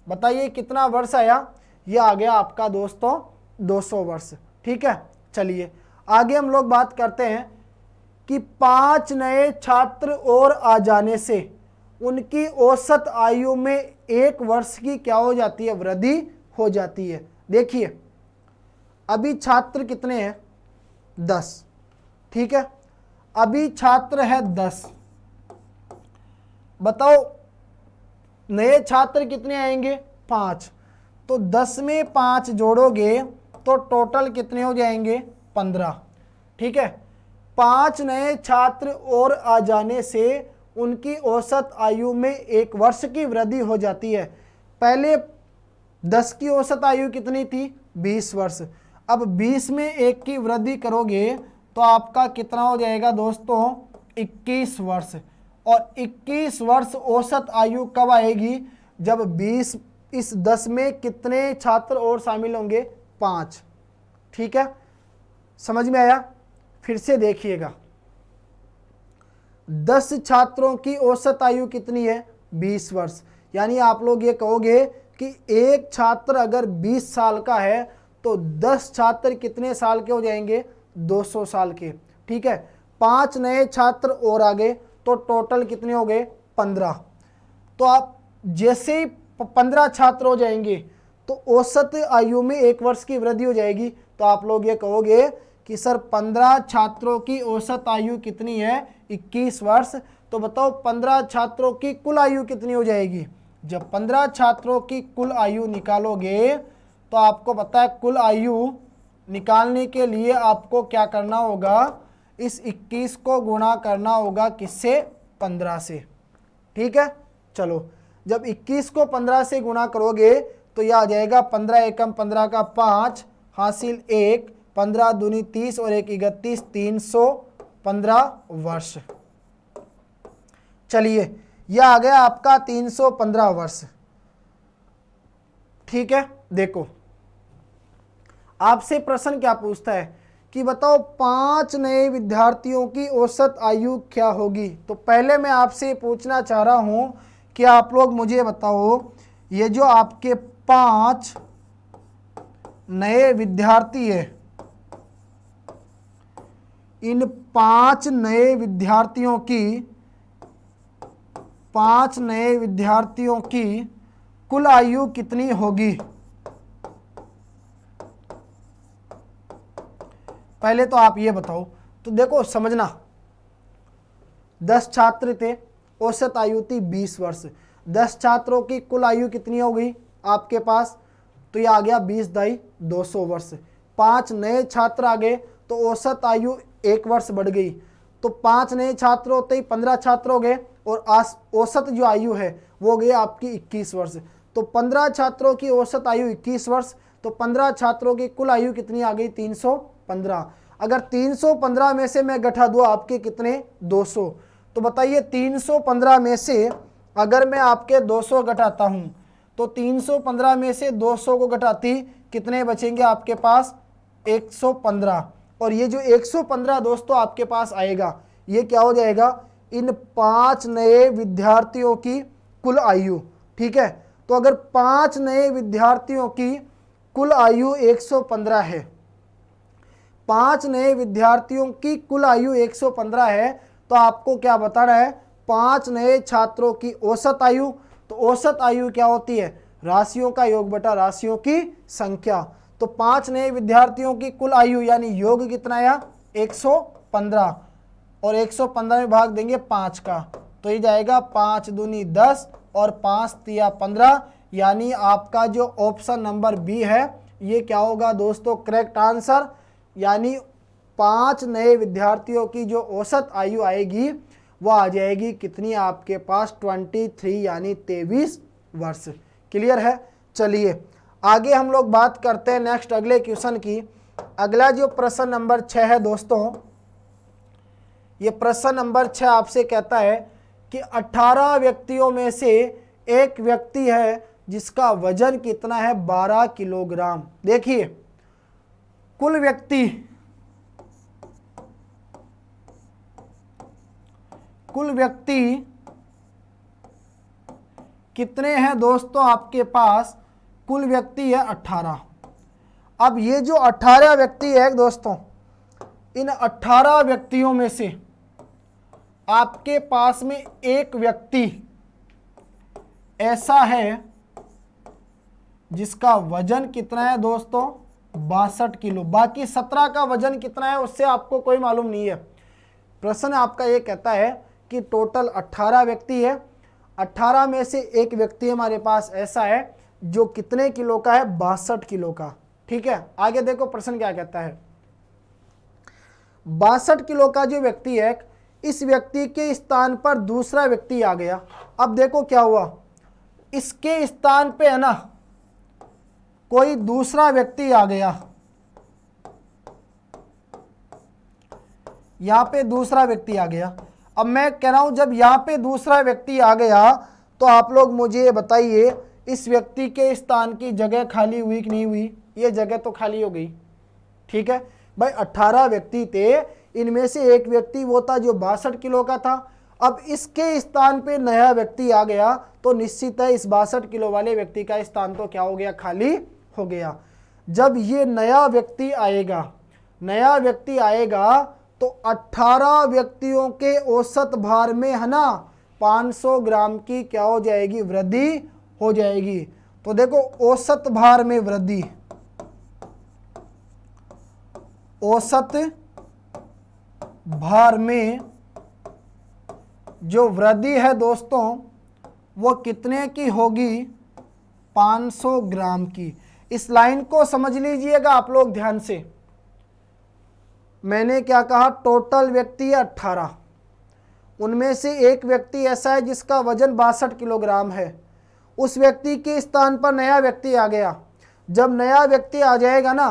बताइए कितना वर्ष आया, यह आ गया आपका दोस्तों 200 वर्ष। ठीक है, चलिए आगे हम लोग बात करते हैं कि 5 नए छात्र और आ जाने से उनकी औसत आयु में 1 वर्ष की क्या हो जाती है, वृद्धि हो जाती है। देखिए अभी छात्र कितने हैं, 10, ठीक है, अभी छात्र है 10, बताओ नए छात्र कितने आएंगे, 5, तो 10 में 5 जोड़ोगे तो टोटल कितने हो जाएंगे, 15, ठीक है। 5 नए छात्र और आ जाने से उनकी औसत आयु में 1 वर्ष की वृद्धि हो जाती है। पहले 10 की औसत आयु कितनी थी, 20 वर्ष, अब 20 में 1 की वृद्धि करोगे तो आपका कितना हो जाएगा दोस्तों, 21 वर्ष। और 21 वर्ष औसत आयु कब आएगी, जब 20 इस 10 में कितने छात्र और शामिल होंगे, 5, ठीक है, समझ में आया। फिर से देखिएगा, 10 छात्रों की औसत आयु कितनी है, 20 वर्ष, यानी आप लोग ये कहोगे कि एक छात्र अगर 20 साल का है तो 10 छात्र कितने साल के हो जाएंगे, 200 साल के, ठीक है। 5 नए छात्र और आ गए तो टोटल कितने हो गए, 15। तो आप जैसे ही 15 छात्र हो जाएंगे तो औसत आयु में 1 वर्ष की वृद्धि हो जाएगी। तो आप लोग ये कहोगे कि सर 15 छात्रों की औसत आयु कितनी है, 21 वर्ष। तो बताओ 15 छात्रों की कुल आयु कितनी हो जाएगी। जब 15 छात्रों की कुल आयु निकालोगे तो आपको पता है कुल आयु निकालने के लिए आपको क्या करना होगा, इस 21 को गुणा करना होगा किससे, 15 से, ठीक है। चलो जब 21 को 15 से गुणा करोगे तो यह आ जाएगा 15 एकम 15 का 5 हासिल 1, 15 दूनी 30 और 1 31, 315 वर्ष। चलिए यह आ गया आपका 315 वर्ष, ठीक है। देखो आपसे प्रश्न क्या पूछता है कि बताओ 5 नए विद्यार्थियों की औसत आयु क्या होगी। तो पहले मैं आपसे पूछना चाह रहा हूं कि आप लोग मुझे बताओ, ये जो आपके 5 नए विद्यार्थी है, इन 5 नए विद्यार्थियों की कुल आयु कितनी होगी। पहले तो आप ये बताओ। तो देखो समझना, 10 छात्र थे, औसत आयु थी 20 वर्ष, 10 छात्रों की कुल आयु कितनी हो गई आपके पास, तो ये आ गया 20 दाई 200 वर्ष। 5 नए छात्र आ गए तो औसत आयु 1 वर्ष बढ़ गई, तो 5 नए छात्र होते ही 15 छात्र हो गए और औसत जो आयु है वो गई आपकी 21 वर्ष। तो 15 छात्रों की औसत आयु 21 वर्ष, तो 15 छात्रों की कुल आयु कितनी आ गई, 315। अगर 315 में से मैं घटा दूँ आपके कितने, 200, तो बताइए 315 में से अगर मैं आपके 200 घटाता हूं तो 315 में से 200 को घटाती कितने बचेंगे आपके पास, 115। और ये जो 115 दोस्तों आपके पास आएगा ये क्या हो जाएगा, इन 5 नए विद्यार्थियों की कुल आयु, ठीक है। तो अगर 5 नए विद्यार्थियों की कुल आयु 115 है, 5 नए विद्यार्थियों की कुल आयु 115 है, तो आपको क्या बताना है, 5 नए छात्रों की औसत आयु। तो औसत आयु क्या होती है, राशियों का योग बटा राशियों की संख्या। तो 5 नए विद्यार्थियों की कुल आयु यानी योग कितना आया, 115, और 115 में भाग देंगे 5 का, तो ये जाएगा 5 दूनी 10 और 5 तिया 15, यानी आपका जो ऑप्शन नंबर बी है ये क्या होगा दोस्तों, करेक्ट आंसर। यानी 5 नए विद्यार्थियों की जो औसत आयु आएगी वो आ जाएगी कितनी आपके पास, 23 यानी 23 वर्ष। क्लियर है। चलिए आगे हम लोग बात करते हैं नेक्स्ट अगले क्वेश्चन की। अगला जो प्रश्न नंबर 6 है दोस्तों, ये प्रश्न नंबर 6 आपसे कहता है कि 18 व्यक्तियों में से एक व्यक्ति है जिसका वजन कितना है, 12 किलोग्राम। देखिए कुल व्यक्ति कितने हैं दोस्तों आपके पास, कुल व्यक्ति है 18। अब ये जो 18 व्यक्ति है दोस्तों, इन 18 व्यक्तियों में से आपके पास में एक व्यक्ति ऐसा है जिसका वजन कितना है दोस्तों, 62 किलो, बाकी 17 का वजन कितना है उससे आपको कोई मालूम नहीं है। प्रश्न आपका ये कहता है कि टोटल 18 व्यक्ति है, 18 में से एक व्यक्ति हमारे पास ऐसा है जो कितने किलो का है, 62 किलो का। ठीक है, आगे देखो प्रश्न क्या कहता है। 62 किलो का जो व्यक्ति है, इस व्यक्ति के स्थान पर दूसरा व्यक्ति आ गया। अब देखो क्या हुआ, इसके स्थान पे है ना कोई दूसरा व्यक्ति आ गया, यहां पे दूसरा व्यक्ति आ गया। अब मैं कह रहा हूं जब यहां पे दूसरा व्यक्ति आ गया तो आप लोग मुझे ये बताइए इस व्यक्ति के स्थान की जगह खाली हुई कि नहीं हुई, ये जगह तो खाली हो गई। ठीक है भाई, 18 व्यक्ति थे, इनमें से एक व्यक्ति वो था जो 62 किलो का था। अब इसके स्थान पे नया व्यक्ति आ गया तो निश्चित है इस 62 किलो वाले व्यक्ति का स्थान तो क्या हो गया, खाली हो गया। जब ये नया व्यक्ति आएगा तो 18 व्यक्तियों के औसत भार में है ना 500 ग्राम की क्या हो जाएगी, वृद्धि हो जाएगी। तो देखो औसत भार में वृद्धि, औसत भार में जो वृद्धि है दोस्तों वो कितने की होगी, 500 ग्राम की। इस लाइन को समझ लीजिएगा आप लोग ध्यान से। मैंने क्या कहा, टोटल व्यक्ति है 18, उनमें से एक व्यक्ति ऐसा है जिसका वजन 62 किलोग्राम है। उस व्यक्ति के स्थान पर नया व्यक्ति आ गया। जब नया व्यक्ति आ जाएगा ना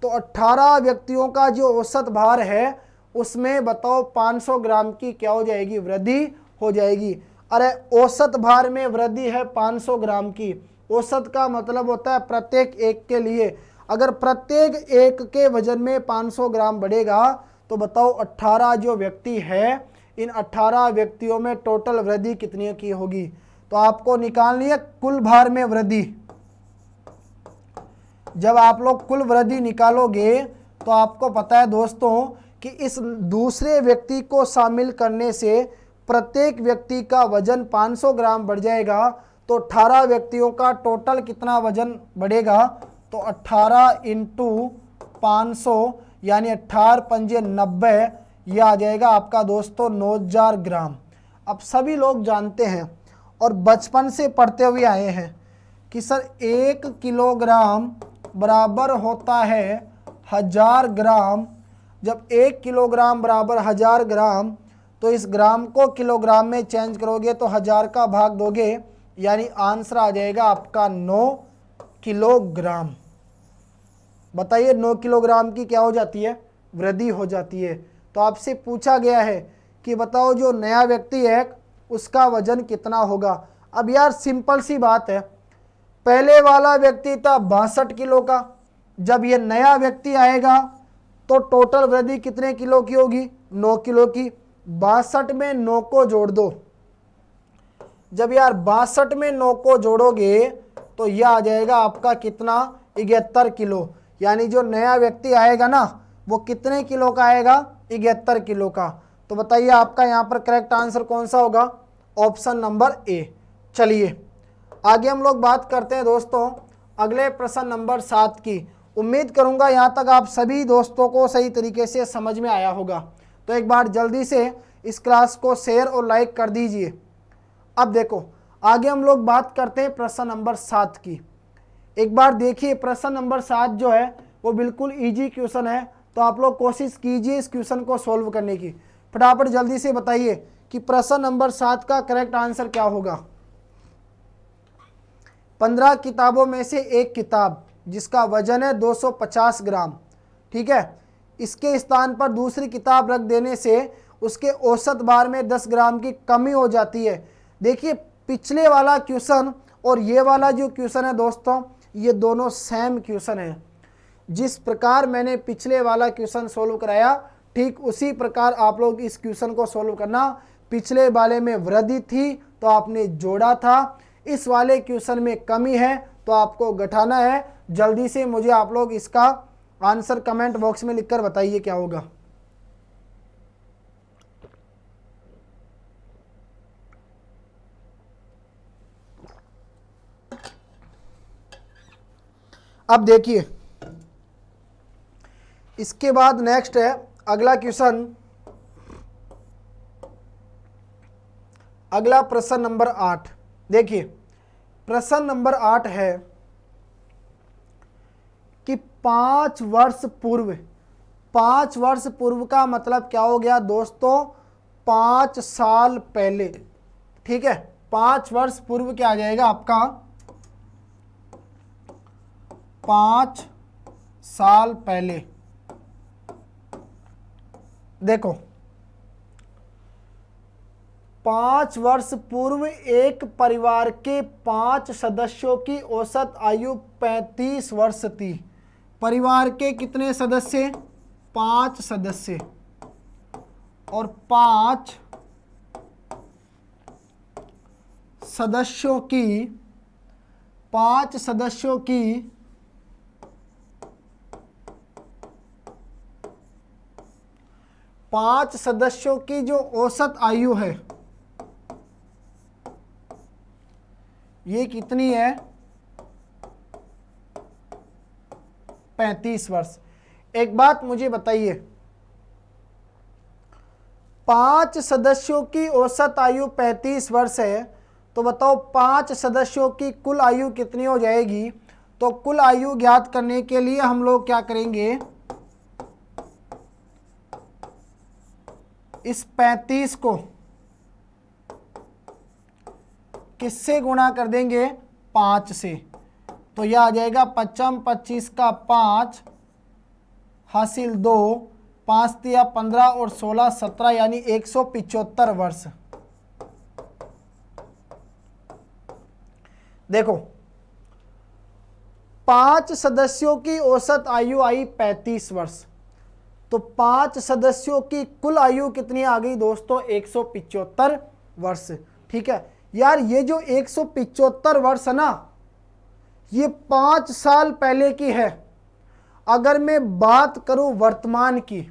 तो 18 व्यक्तियों का जो औसत भार है उसमें बताओ 500 ग्राम की क्या हो जाएगी, वृद्धि हो जाएगी। अरे औसत भार में वृद्धि है 500 ग्राम की, औसत का मतलब होता है प्रत्येक एक के लिए। अगर प्रत्येक एक के वजन में 500 ग्राम बढ़ेगा तो बताओ 18 जो व्यक्ति है, इन 18 व्यक्तियों में टोटल वृद्धि कितनी की होगी। तो आपको निकालनी है कुल भार में वृद्धि। जब आप लोग कुल वृद्धि निकालोगे तो आपको पता है दोस्तों कि इस दूसरे व्यक्ति को शामिल करने से प्रत्येक व्यक्ति का वजन 500 ग्राम बढ़ जाएगा। तो 18 व्यक्तियों का टोटल कितना वजन बढ़ेगा, तो 18 इंटू 500 यानी 18 पंजे 90, यह आ जाएगा आपका दोस्तों 9000 ग्राम। अब सभी लोग जानते हैं और बचपन से पढ़ते हुए आए हैं कि सर 1 किलोग्राम बराबर होता है 1000 ग्राम। जब 1 किलोग्राम बराबर 1000 ग्राम तो इस ग्राम को किलोग्राम में चेंज करोगे तो 1000 का भाग दोगे, यानी आंसर आ जाएगा आपका 9 किलोग्राम। बताइए 9 किलोग्राम की क्या हो जाती है, वृद्धि हो जाती है। तो आपसे पूछा गया है कि बताओ जो नया व्यक्ति है उसका वजन कितना होगा। अब यार सिंपल सी बात है, पहले वाला व्यक्ति था 62 किलो का, जब ये नया व्यक्ति आएगा तो टोटल वृद्धि कितने किलो की होगी, 9 किलो की। 62 में 9 को जोड़ दो, जब यार 62 में 9 को जोड़ोगे तो यह आ जाएगा आपका कितना, 71 किलो। यानी जो नया व्यक्ति आएगा ना वो कितने किलो का आएगा, 71 किलो का। तो बताइए आपका यहाँ पर करेक्ट आंसर कौन सा होगा, ऑप्शन नंबर ए। चलिए आगे हम लोग बात करते हैं दोस्तों अगले प्रश्न नंबर 7 की। उम्मीद करूंगा यहाँ तक आप सभी दोस्तों को सही तरीके से समझ में आया होगा। तो एक बार जल्दी से इस क्लास को शेयर और लाइक कर दीजिए। अब देखो आगे हम लोग बात करते हैं प्रश्न नंबर 7 की। एक बार देखिए प्रश्न नंबर 7 जो है वो बिल्कुल इजी क्वेश्चन है, तो आप लोग कोशिश कीजिए इस क्वेश्चन को सोल्व करने की। फटाफट जल्दी से बताइए कि प्रश्न नंबर 7 का करेक्ट आंसर क्या होगा। 15 किताबों में से एक किताब जिसका वजन है 250 ग्राम, ठीक है, इसके स्थान पर दूसरी किताब रख देने से उसके औसत भार में 10 ग्राम की कमी हो जाती है। देखिए पिछले वाला क्वेश्चन और ये वाला जो क्वेश्चन है दोस्तों, ये दोनों सेम क्वेश्चन है। जिस प्रकार मैंने पिछले वाला क्वेश्चन सोल्व कराया ठीक उसी प्रकार आप लोग इस क्वेश्चन को सोल्व करना। पिछले वाले में वृद्धि थी तो आपने जोड़ा था, इस वाले क्वेश्चन में कमी है तो आपको घटाना है। जल्दी से मुझे आप लोग इसका आंसर कमेंट बॉक्स में लिखकर बताइए क्या होगा। अब देखिए इसके बाद नेक्स्ट है अगला क्वेश्चन, अगला प्रश्न नंबर 8। देखिए प्रश्न नंबर 8 है कि 5 वर्ष पूर्व, 5 वर्ष पूर्व का मतलब क्या हो गया दोस्तों, 5 साल पहले। ठीक है, 5 वर्ष पूर्व क्या आ जाएगा आपका, 5 साल पहले। देखो 5 वर्ष पूर्व एक परिवार के 5 सदस्यों की औसत आयु 35 वर्ष थी। परिवार के कितने सदस्य, 5 सदस्य, और 5 सदस्यों की, 5 सदस्यों की 5 सदस्यों की जो औसत आयु है ये कितनी है, 35 वर्ष। एक बात मुझे बताइए, 5 सदस्यों की औसत आयु 35 वर्ष है, तो बताओ 5 सदस्यों की कुल आयु कितनी हो जाएगी। तो कुल आयु ज्ञात करने के लिए हम लोग क्या करेंगे, इस 35 को किससे गुणा कर देंगे, 5 से। तो यह आ जाएगा 55 25 का 5 हासिल 2, 5 तिया 15 और 16 17 यानी 175 वर्ष। देखो 5 सदस्यों की औसत आयु आई 35 वर्ष, तो 5 सदस्यों की कुल आयु कितनी आ गई दोस्तों, 175 वर्ष। ठीक है यार, ये जो 175 वर्ष है ना, ये 5 साल पहले की है। अगर मैं बात करूं वर्तमान की,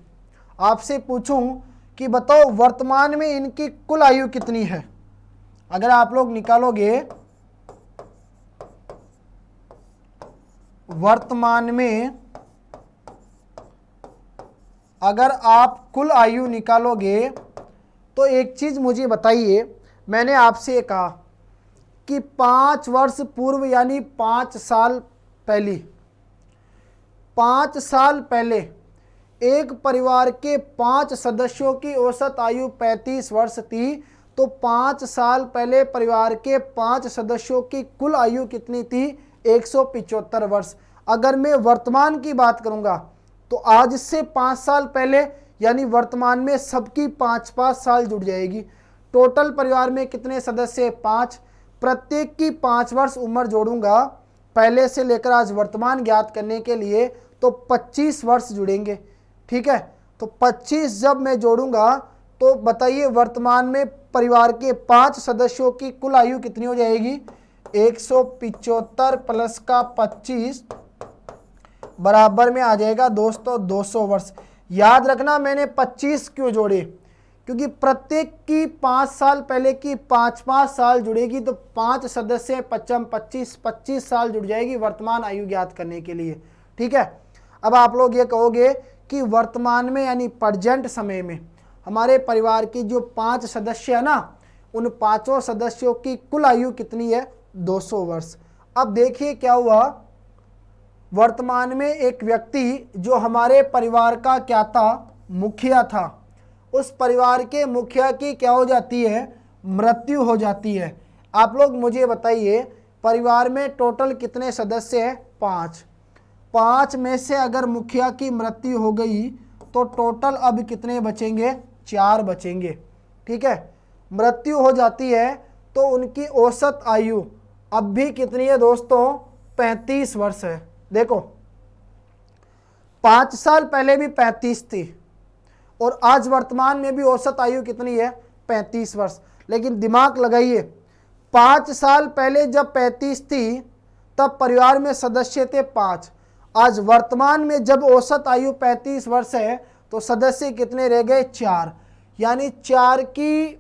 आपसे पूछूं कि बताओ वर्तमान में इनकी कुल आयु कितनी है, अगर आप लोग निकालोगे वर्तमान में, अगर आप कुल आयु निकालोगे तो एक चीज़ मुझे बताइए, मैंने आपसे कहा कि 5 वर्ष पूर्व यानी 5 साल पहले, 5 साल पहले एक परिवार के 5 सदस्यों की औसत आयु 35 वर्ष थी। तो 5 साल पहले परिवार के 5 सदस्यों की कुल आयु कितनी थी, 175 वर्ष। अगर मैं वर्तमान की बात करूंगा तो आज से 5 साल पहले यानी वर्तमान में सबकी 5-5 साल जुड़ जाएगी। टोटल परिवार में कितने सदस्य, 5, प्रत्येक की 5 वर्ष उम्र जोड़ूंगा पहले से लेकर आज वर्तमान ज्ञात करने के लिए, तो 25 वर्ष जुड़ेंगे। ठीक है, तो 25 जब मैं जोड़ूंगा तो बताइए वर्तमान में परिवार के 5 सदस्यों की कुल आयु कितनी हो जाएगी, 175 प्लस का 25 बराबर में आ जाएगा दोस्तों 200 वर्ष। याद रखना मैंने 25 क्यों जोड़े, क्योंकि प्रत्येक की 5 साल पहले की 5-5 साल जुड़ेगी, तो 5 सदस्य 25 साल जुड़ जाएगी वर्तमान आयु ज्ञात करने के लिए। ठीक है, अब आप लोग ये कहोगे कि वर्तमान में यानी प्रेजेंट समय में हमारे परिवार की जो 5 सदस्य है ना, उन 5 सदस्यों की कुल आयु कितनी है, 200 वर्ष। अब देखिए क्या हुआ, वर्तमान में एक व्यक्ति जो हमारे परिवार का क्या था, मुखिया था, उस परिवार के मुखिया की क्या हो जाती है, मृत्यु हो जाती है। आप लोग मुझे बताइए परिवार में टोटल कितने सदस्य हैं, 5। 5 में से अगर मुखिया की मृत्यु हो गई तो टोटल अब कितने बचेंगे, 4 बचेंगे। ठीक है, मृत्यु हो जाती है तो उनकी औसत आयु अब भी कितनी है दोस्तों, 35 वर्ष है। देखो 5 साल पहले भी 35 थी और आज वर्तमान में भी औसत आयु कितनी है, 35 वर्ष। लेकिन दिमाग लगाइए, 5 साल पहले जब 35 थी तब परिवार में सदस्य थे 5, आज वर्तमान में जब औसत आयु 35 वर्ष है तो सदस्य कितने रह गए, 4, यानी 4 की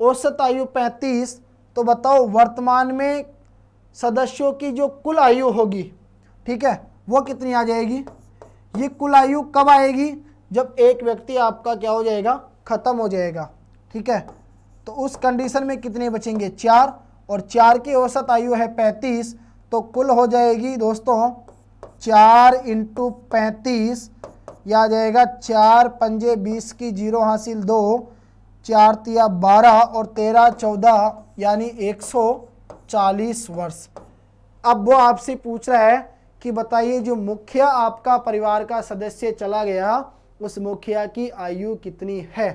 औसत आयु 35। तो बताओ वर्तमान में सदस्यों की जो कुल आयु होगी, ठीक है, वो कितनी आ जाएगी। ये कुल आयु कब आएगी, जब एक व्यक्ति आपका क्या हो जाएगा, खत्म हो जाएगा। ठीक है, तो उस कंडीशन में कितने बचेंगे, 4, और 4 की औसत आयु है 35, तो कुल हो जाएगी दोस्तों 4 × 35, यह आ जाएगा 4 पंजे 20 की 0 हासिल 2, 4 तिया 12 और 13 14 यानी 140 वर्ष। अब वो आपसे पूछ रहा है कि बताइए जो मुखिया आपका परिवार का सदस्य चला गया, उस मुखिया की आयु कितनी है।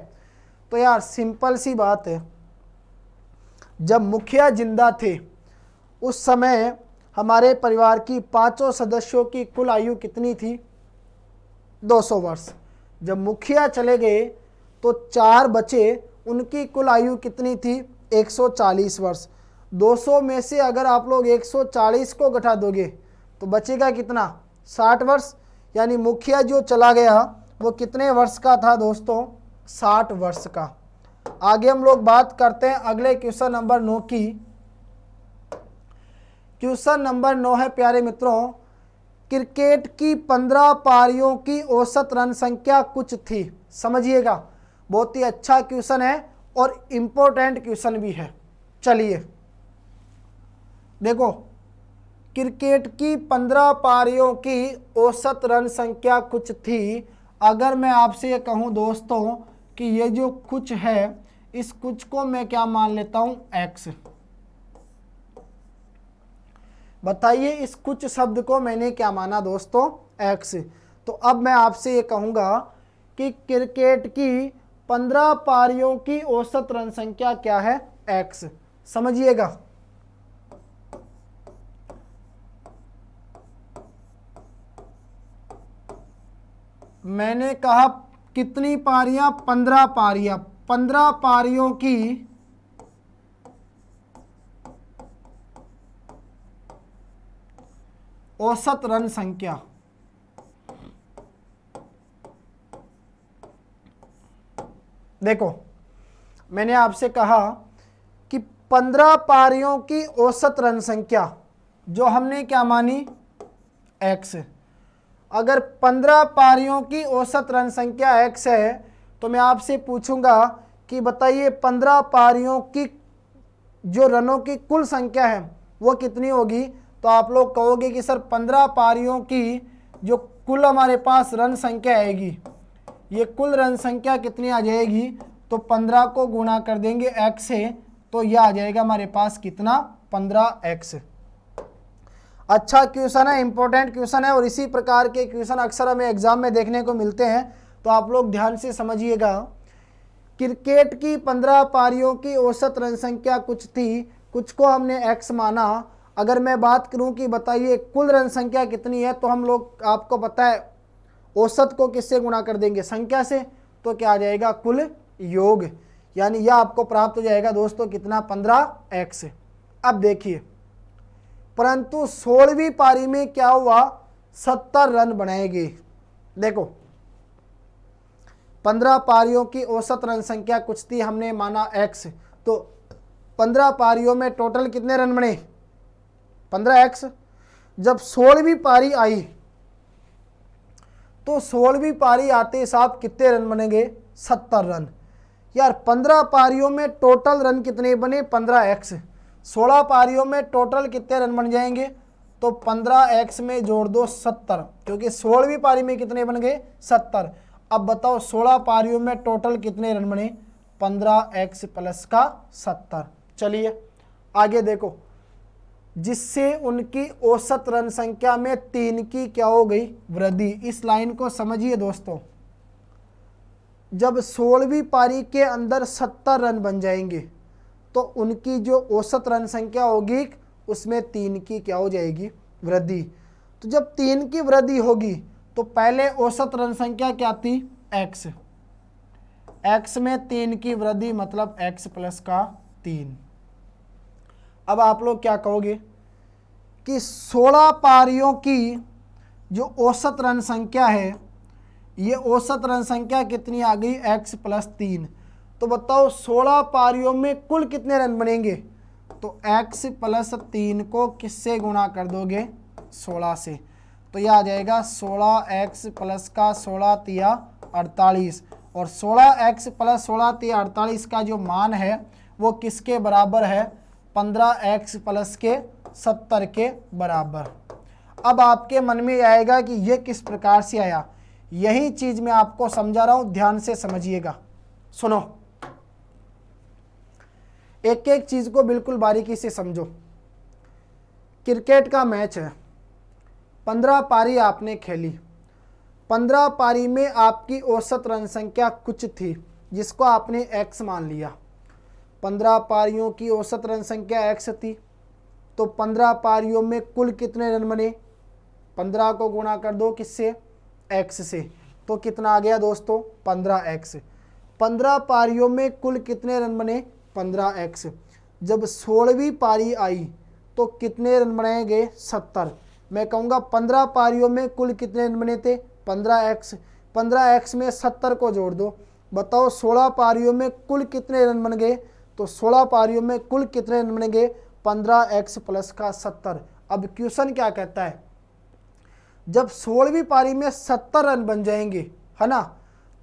तो यार सिंपल सी बात है, जब मुखिया जिंदा थे उस समय हमारे परिवार की 5 सदस्यों की कुल आयु कितनी थी, 200 वर्ष। जब मुखिया चले गए तो 4 बचे, उनकी कुल आयु कितनी थी, 140 वर्ष। 200 में से अगर आप लोग 140 को घटा दोगे तो बचेगा कितना, 60 वर्ष। यानी मुखिया जो चला गया वो कितने वर्ष का था दोस्तों, 60 वर्ष का। आगे हम लोग बात करते हैं अगले क्वेश्चन नंबर 9 की। क्वेश्चन नंबर 9 है प्यारे मित्रों, क्रिकेट की 15 पारियों की औसत रन संख्या कुछ थी। समझिएगा, बहुत ही अच्छा क्वेश्चन है और इम्पोर्टेंट क्वेश्चन भी है। चलिए देखो, क्रिकेट की 15 पारियों की औसत रन संख्या कुछ थी। अगर मैं आपसे ये कहूँ दोस्तों कि ये जो कुछ है, इस कुछ को मैं क्या मान लेता हूँ, x। बताइए इस कुछ शब्द को मैंने क्या माना दोस्तों, x। तो अब मैं आपसे ये कहूँगा कि क्रिकेट की 15 पारियों की औसत रन संख्या क्या है, x। समझिएगा, मैंने कहा कितनी पारियां, 15 पारियां। 15 पारियों की औसत रन संख्या। देखो मैंने आपसे कहा कि 15 पारियों की औसत रन संख्या जो हमने क्या मानी, x। अगर 15 पारियों की औसत रन संख्या x है तो मैं आपसे पूछूंगा कि बताइए 15 पारियों की जो रनों की कुल संख्या है वो कितनी होगी। तो आप लोग कहोगे कि सर 15 पारियों की जो कुल हमारे पास रन संख्या आएगी, ये कुल रन संख्या कितनी आ जाएगी। तो 15 को गुणा कर देंगे x से, तो यह आ जाएगा हमारे पास कितना, 15x। अच्छा क्वेश्चन है, इंपॉर्टेंट क्वेश्चन है, और इसी प्रकार के क्वेश्चन अक्सर हमें एग्जाम में देखने को मिलते हैं। तो आप लोग ध्यान से समझिएगा, क्रिकेट की 15 पारियों की औसत रन संख्या कुछ थी, कुछ को हमने x माना। अगर मैं बात करूं कि बताइए कुल रन संख्या कितनी है, तो हम लोग, आपको पता है औसत को किससे गुणा कर देंगे, संख्या से। तो क्या आ जाएगा, कुल योग। यानी यह आपको प्राप्त हो जाएगा दोस्तों कितना, 15x। अब देखिए, परंतु 16वीं पारी में क्या हुआ, 70 रन बनाए गए। देखो 15 पारियों की औसत रन संख्या कुछ थी, हमने माना x। तो 15 पारियों में टोटल कितने रन बने, 15x। जब 16वीं पारी आई तो 16वीं पारी आते साहब कितने रन बनेंगे, 70 रन। यार 15 पारियों में टोटल रन कितने बने, 15x। 16 पारियों में टोटल कितने रन बन जाएंगे, तो 15x में जोड़ दो 70, क्योंकि 16वीं पारी में कितने बन गए, 70। अब बताओ 16 पारियों में टोटल कितने रन बने, 15x प्लस का 70। चलिए आगे देखो, जिससे उनकी औसत रन संख्या में 3 की क्या हो गई, वृद्धि। इस लाइन को समझिए दोस्तों, जब 16वीं पारी के अंदर 70 रन बन जाएंगे तो उनकी जो औसत रन संख्या होगी उसमें 3 की क्या हो जाएगी, वृद्धि। तो जब 3 की वृद्धि होगी तो पहले औसत रन संख्या क्या थी, x। x में 3 की वृद्धि मतलब x प्लस का 3। अब आप लोग क्या कहोगे कि 16 पारियों की जो औसत रन संख्या है, ये औसत रन संख्या कितनी आ गई, x प्लस 3। तो बताओ 16 पारियों में कुल कितने रन बनेंगे, तो x प्लस 3 को किससे गुणा कर दोगे, 16 से। तो यह आ जाएगा 16x प्लस का 16 तिया 48, और 16x प्लस 16 तिया 48 का जो मान है वो किसके बराबर है, 15x प्लस के 70 के बराबर। अब आपके मन में आएगा कि ये किस प्रकार से आया, यही चीज मैं आपको समझा रहा हूं, ध्यान से समझिएगा। सुनो, एक एक चीज को बिल्कुल बारीकी से समझो। क्रिकेट का मैच है, 15 पारी आपने खेली, 15 पारी में आपकी औसत रन संख्या कुछ थी जिसको आपने x मान लिया। 15 पारियों की औसत रन संख्या x थी, तो 15 पारियों में कुल कितने रन बने, 15 को गुणा कर दो किससे, x से, तो कितना आ गया दोस्तों, 15x। 15 पारियों में कुल कितने रन बने, 15x। जब 16वीं पारी आई तो कितने रन बनाए गए, 70। मैं कहूँगा 15 पारियों में कुल कितने रन बने थे, 15x। 15x में 70 को जोड़ दो, बताओ 16 पारियों में कुल कितने रन बन गए, तो 16 पारियों में कुल कितने रन बन गए, 15x प्लस का 70। अब क्वेश्चन क्या कहता है, जब 16वीं पारी में 70 रन बन जाएंगे, है ना,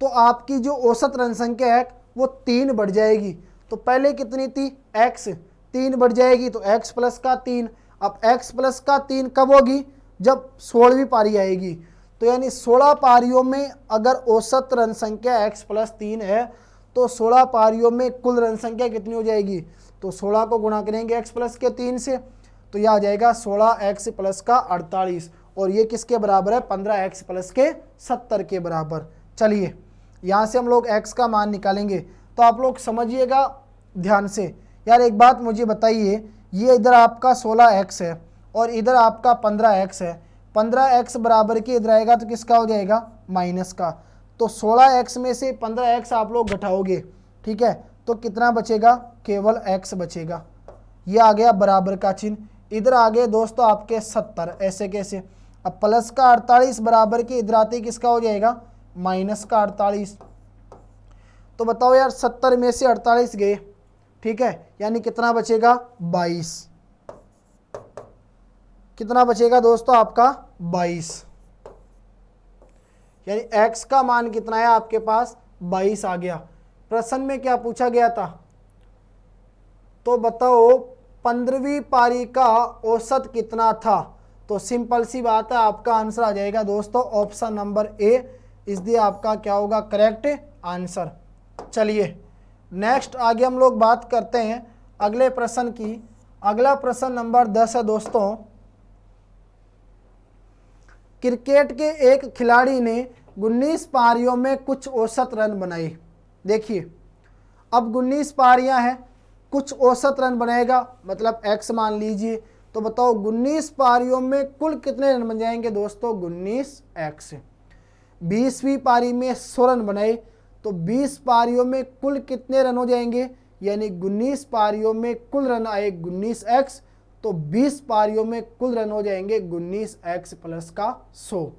तो आपकी जो औसत रन संख्या है वो 3 बढ़ जाएगी। तो पहले कितनी थी, x, 3 बढ़ जाएगी, तो x प्लस का 3। अब x प्लस का 3 कब होगी, जब 16वीं पारी आएगी। तो यानी 16 पारियों में अगर औसत रन संख्या x प्लस 3 है, तो 16 पारियों में कुल रन संख्या कितनी हो जाएगी, तो 16 को गुणा करेंगे x प्लस के 3 से, तो यह आ जाएगा 16x प्लस का 48, और ये किसके बराबर है, 15x प्लस के 70 के बराबर। चलिए यहाँ से हम लोग x का मान निकालेंगे। तो आप लोग समझिएगा ध्यान से। यार एक बात मुझे बताइए, ये इधर आपका 16x है और इधर आपका 15x है, 15x बराबर के इधर आएगा तो किसका हो जाएगा, माइनस का। तो 16x में से 15x आप लोग घटाओगे, ठीक है, तो कितना बचेगा, केवल x बचेगा। ये आ गया बराबर का चिन्ह, इधर आ गए दोस्तों आपके 70, ऐसे कैसे। अब प्लस का 48 बराबर के इधर आते किसका हो जाएगा, माइनस का 48। तो बताओ यार 70 में से 48 गए, ठीक है, यानी कितना बचेगा, 22। कितना बचेगा दोस्तों आपका, 22। यानी x का मान कितना है आपके पास, 22 आ गया। प्रश्न में क्या पूछा गया था, तो बताओ 15वीं पारी का औसत कितना था। तो सिंपल सी बात है, आपका आंसर आ जाएगा दोस्तों ऑप्शन नंबर ए, इसलिए आपका क्या होगा, करेक्ट आंसर। चलिए नेक्स्ट आगे हम लोग बात करते हैं अगले प्रश्न की। अगला प्रश्न नंबर 10 है दोस्तों, क्रिकेट के एक खिलाड़ी ने 19 पारियों में कुछ औसत रन बनाए। देखिए अब 19 पारियां हैं, कुछ औसत रन बनाएगा, मतलब x मान लीजिए। तो बताओ 19 पारियों में कुल कितने रन बन जाएंगे दोस्तों, 19x। 20वीं पारी में 100 रन बनाए, तो 20 पारियों में कुल कितने रन हो जाएंगे, यानी 19 पारियों में कुल रन आए 19x, तो 20 पारियों में कुल रन हो जाएंगे 19x प्लस का 100।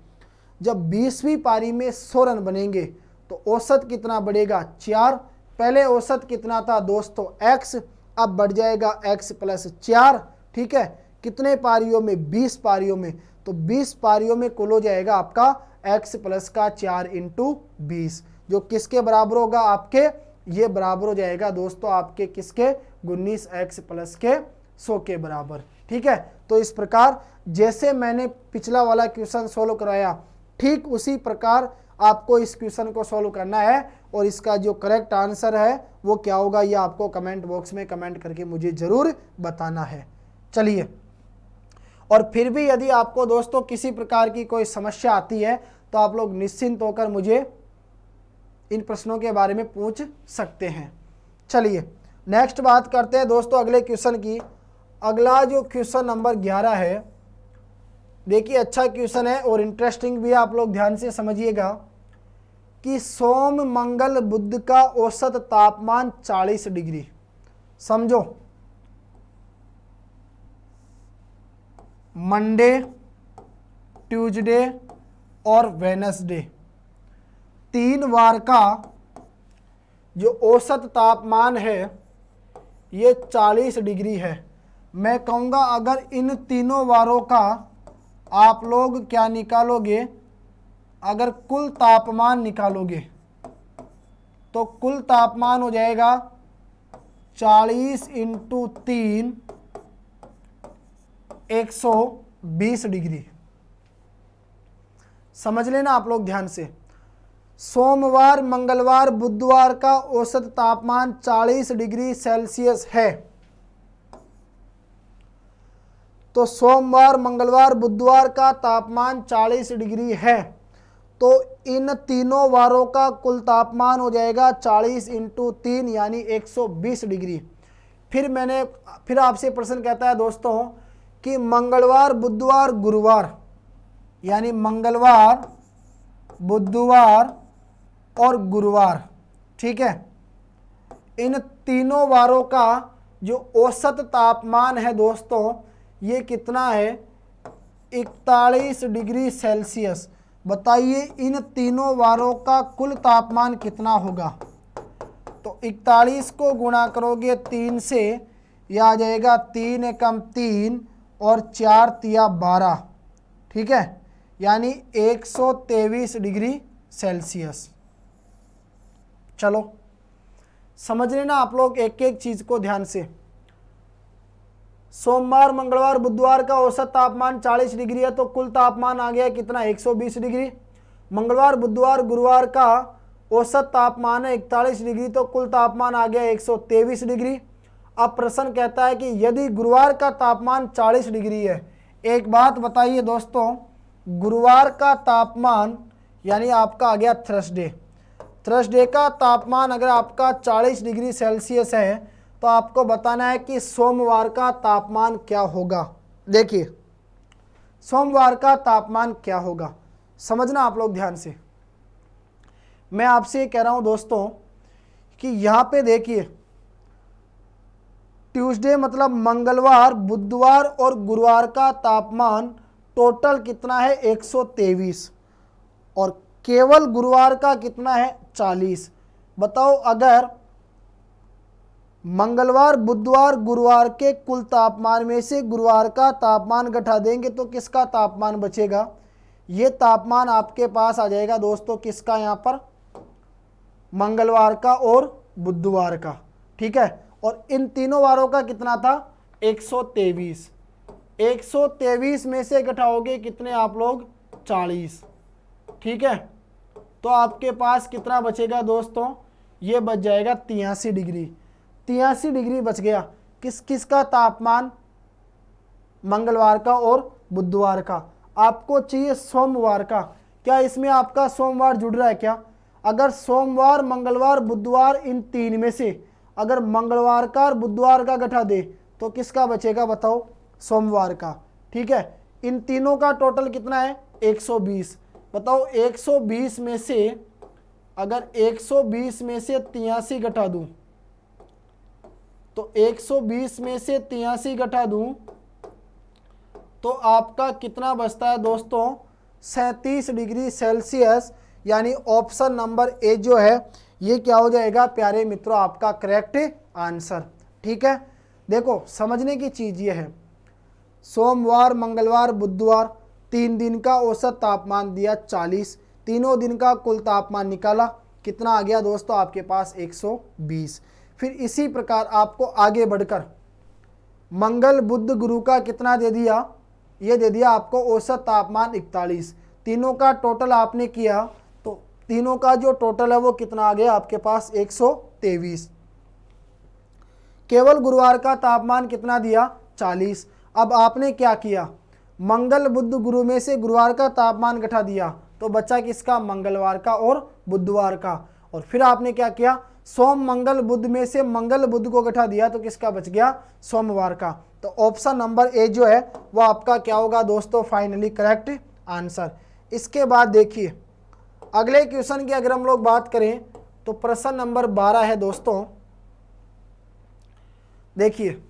जब 20वीं पारी में 100 रन बनेंगे तो औसत कितना बढ़ेगा, 4। पहले औसत कितना था दोस्तों, x, अब बढ़ जाएगा x प्लस 4, ठीक है। कितने पारियों में, 20 पारियों में, तो 20 पारियों में कुल हो जाएगा आपका x प्लस का 4 इंटू 20, जो किसके बराबर होगा, आपके ये बराबर हो जाएगा दोस्तों आपके किसके, 19x प्लस के 100 के बराबर, ठीक है। तो इस प्रकार जैसे मैंने पिछला वाला क्वेश्चन सोल्व कराया, ठीक उसी प्रकार आपको इस क्वेश्चन को सोल्व करना है, और इसका जो करेक्ट आंसर है वो क्या होगा, ये आपको कमेंट बॉक्स में कमेंट करके मुझे ज़रूर बताना है। चलिए, और फिर भी यदि आपको दोस्तों किसी प्रकार की कोई समस्या आती है तो आप लोग निश्चिंत होकर मुझे इन प्रश्नों के बारे में पूछ सकते हैं। चलिए नेक्स्ट बात करते हैं दोस्तों अगले क्वेश्चन की। अगला जो क्वेश्चन नंबर 11 है, देखिए अच्छा क्वेश्चन है और इंटरेस्टिंग भी है, आप लोग ध्यान से समझिएगा कि सोम मंगल बुध का औसत तापमान 40 डिग्री। समझो, मंडे, ट्यूसडे और वेडनेसडे 3 वार का जो औसत तापमान है ये 40 डिग्री है। मैं कहूँगा अगर इन तीनों वारों का आप लोग क्या निकालोगे, अगर कुल तापमान निकालोगे तो कुल तापमान हो जाएगा 40 इंटू 3 120 डिग्री। समझ लेना आप लोग ध्यान से। सोमवार, मंगलवार, बुधवार का औसत तापमान 40 डिग्री सेल्सियस है। तो सोमवार, मंगलवार, बुधवार का तापमान 40 डिग्री है, तो इन तीनों वारों का कुल तापमान हो जाएगा 40 इंटू 3 यानी 120 डिग्री। फिर आपसे प्रश्न कहता है दोस्तों कि मंगलवार, बुधवार, गुरुवार यानी मंगलवार, बुधवार और गुरुवार, ठीक है, इन तीनों वारों का जो औसत तापमान है दोस्तों ये कितना है, 41 डिग्री सेल्सियस। बताइए इन तीनों वारों का कुल तापमान कितना होगा। तो 41 को गुणा करोगे 3 से, यह आ जाएगा 3 एकम 3 और 4 तिया 12, ठीक है, यानी 123 डिग्री सेल्सियस। चलो समझ लेना आप लोग एक एक चीज को ध्यान से। सोमवार, मंगलवार, बुधवार का औसत तापमान 40 डिग्री है, तो कुल तापमान आ गया कितना, 120 डिग्री। मंगलवार, बुधवार, गुरुवार का औसत तापमान है 41 डिग्री, तो कुल तापमान आ गया 123 डिग्री। अब प्रश्न कहता है कि यदि गुरुवार का तापमान 40 डिग्री है, एक बात बताइए दोस्तों, गुरुवार का तापमान यानी आपका आ गया थर्सडे का तापमान अगर आपका 40 डिग्री सेल्सियस है, तो आपको बताना है कि सोमवार का तापमान क्या होगा। देखिए सोमवार का तापमान क्या होगा, समझना आप लोग ध्यान से। मैं आपसे ये कह रहा हूं दोस्तों कि यहां पे देखिए ट्यूसडे मतलब मंगलवार, बुधवार और गुरुवार का तापमान टोटल कितना है 123 और केवल गुरुवार का कितना है 40। बताओ अगर मंगलवार, बुधवार, गुरुवार के कुल तापमान में से गुरुवार का तापमान घटा देंगे तो किसका तापमान बचेगा। ये तापमान आपके पास आ जाएगा दोस्तों किसका, यहाँ पर मंगलवार का और बुधवार का, ठीक है। और इन तीनों वारों का कितना था 123। 123 में से घटाओगे कितने आप लोग 40, ठीक है। तो आपके पास कितना बचेगा दोस्तों, ये बच जाएगा 83 डिग्री। 83 डिग्री बच गया। किसका तापमान, मंगलवार का और बुधवार का। आपको चाहिए सोमवार का। क्या इसमें आपका सोमवार जुड़ रहा है क्या। अगर सोमवार, मंगलवार, बुधवार इन तीन में से अगर मंगलवार का और बुधवार का घटा दे तो किसका बचेगा बताओ, सोमवार का, ठीक है। इन तीनों का टोटल कितना है 120। बताओ 120 में से अगर 120 में से 83 घटा दूं तो 120 में से 83 घटा दूं तो आपका कितना बचता है दोस्तों 37 डिग्री सेल्सियस। यानी ऑप्शन नंबर ए जो है ये क्या हो जाएगा प्यारे मित्रों, आपका करेक्ट आंसर, ठीक है। देखो समझने की चीज ये है, सोमवार, मंगलवार, बुधवार 3 दिन का औसत तापमान दिया 40, तीनों दिन का कुल तापमान निकाला, कितना आ गया दोस्तों आपके पास 120। फिर इसी प्रकार आपको आगे बढ़कर मंगल, बुध, गुरु का कितना दे दिया, ये दे दिया आपको औसत तापमान 41। तीनों का टोटल आपने किया तो तीनों का जो टोटल है वो कितना आ गया आपके पास 123। केवल गुरुवार का तापमान कितना दिया 40। अब आपने क्या किया, मंगल, बुध, गुरु में से गुरुवार का तापमान घटा दिया तो बचा किसका, मंगलवार का और बुधवार का। और फिर आपने क्या किया, सोम, मंगल, बुध में से मंगल, बुध को घटा दिया तो किसका बच गया, सोमवार का। तो ऑप्शन नंबर ए जो है वो आपका क्या होगा दोस्तों, फाइनली करेक्ट आंसर। इसके बाद देखिए अगले क्वेश्चन की अगर हम लोग बात करें तो प्रश्न नंबर 12 है दोस्तों। देखिए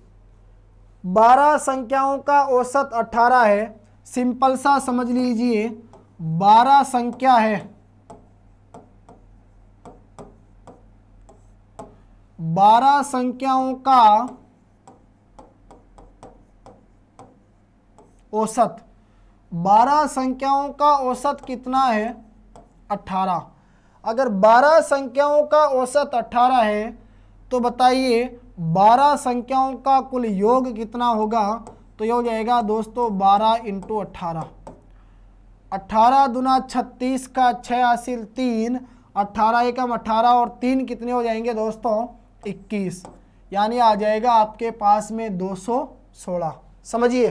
12 संख्याओं का औसत 18 है। सिंपल सा समझ लीजिए 12 संख्या है, 12 संख्याओं का औसत 12 संख्याओं का औसत कितना है? 18। अगर 12 संख्याओं का औसत 18 है तो बताइए 12 संख्याओं का कुल योग कितना होगा? तो ये हो जाएगा दोस्तों 12 × 18। 18 दूना 36 का 6 हासिल 3, 18 एकम 18 और 3 कितने हो जाएंगे दोस्तों? 21। यानी आ जाएगा आपके पास में 216। समझिए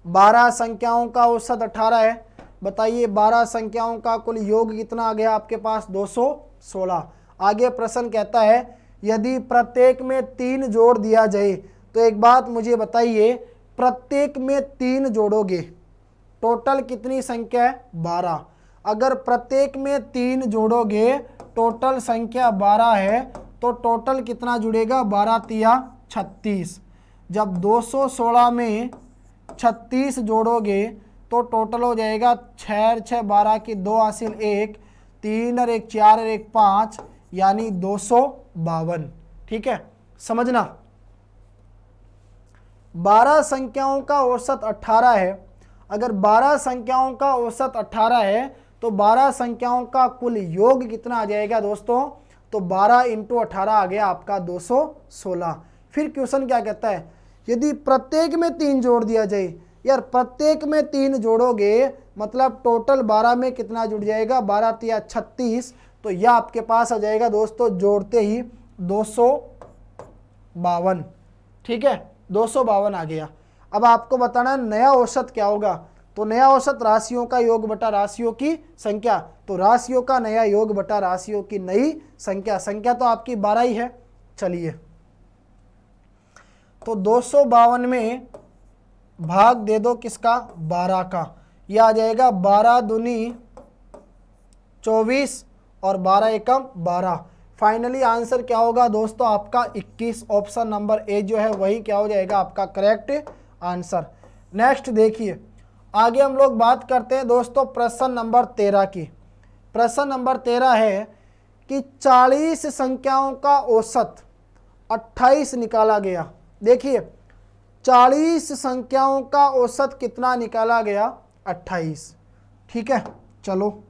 12 संख्याओं का औसत 18 है, बताइए 12 संख्याओं का कुल योग कितना आ गया आपके पास? 216। आगे प्रश्न कहता है यदि प्रत्येक में 3 जोड़ दिया जाए, तो एक बात मुझे बताइए, प्रत्येक में 3 जोड़ोगे टोटल कितनी संख्या है? 12। अगर प्रत्येक में 3 जोड़ोगे टोटल संख्या 12 है, तो टोटल कितना जुड़ेगा? 12 तिया 36। जब 216 में 36 जोड़ोगे तो टोटल हो जाएगा 6 6 12 की 2 हासिल 1, 3 और 1 4 और 1 5, यानी 252। ठीक है, समझना 12 संख्याओं का औसत 18 है। अगर 12 संख्याओं का औसत 18 है तो 12 संख्याओं का कुल योग कितना आ जाएगा दोस्तों? तो 12 × 18 आ गया आपका 216। फिर क्वेश्चन क्या कहता है, यदि प्रत्येक में 3 जोड़ दिया जाए। यार प्रत्येक में 3 जोड़ोगे मतलब टोटल 12 में कितना जुड़ जाएगा? 12 तिया 36। तो यह आपके पास आ जाएगा दोस्तों जोड़ते ही 252। ठीक है, 252 आ गया। अब आपको बताना नया औसत क्या होगा। तो नया औसत राशियों का योग बटा राशियों की संख्या। तो राशियों का नया योग बटा राशियों की नई संख्या। संख्या तो आपकी 12 ही है। चलिए तो 252 में भाग दे दो किसका? 12 का। यह आ जाएगा 12 दूनी 24 और 12 एकम 12। फाइनली आंसर क्या होगा दोस्तों? आपका 21। ऑप्शन नंबर ए जो है वही क्या हो जाएगा? आपका करेक्ट आंसर। नेक्स्ट देखिए, आगे हम लोग बात करते हैं दोस्तों प्रश्न नंबर 13 की। प्रश्न नंबर 13 है कि 40 संख्याओं का औसत 28 निकाला गया। देखिए 40 संख्याओं का औसत कितना निकाला गया? 28। ठीक है, चलो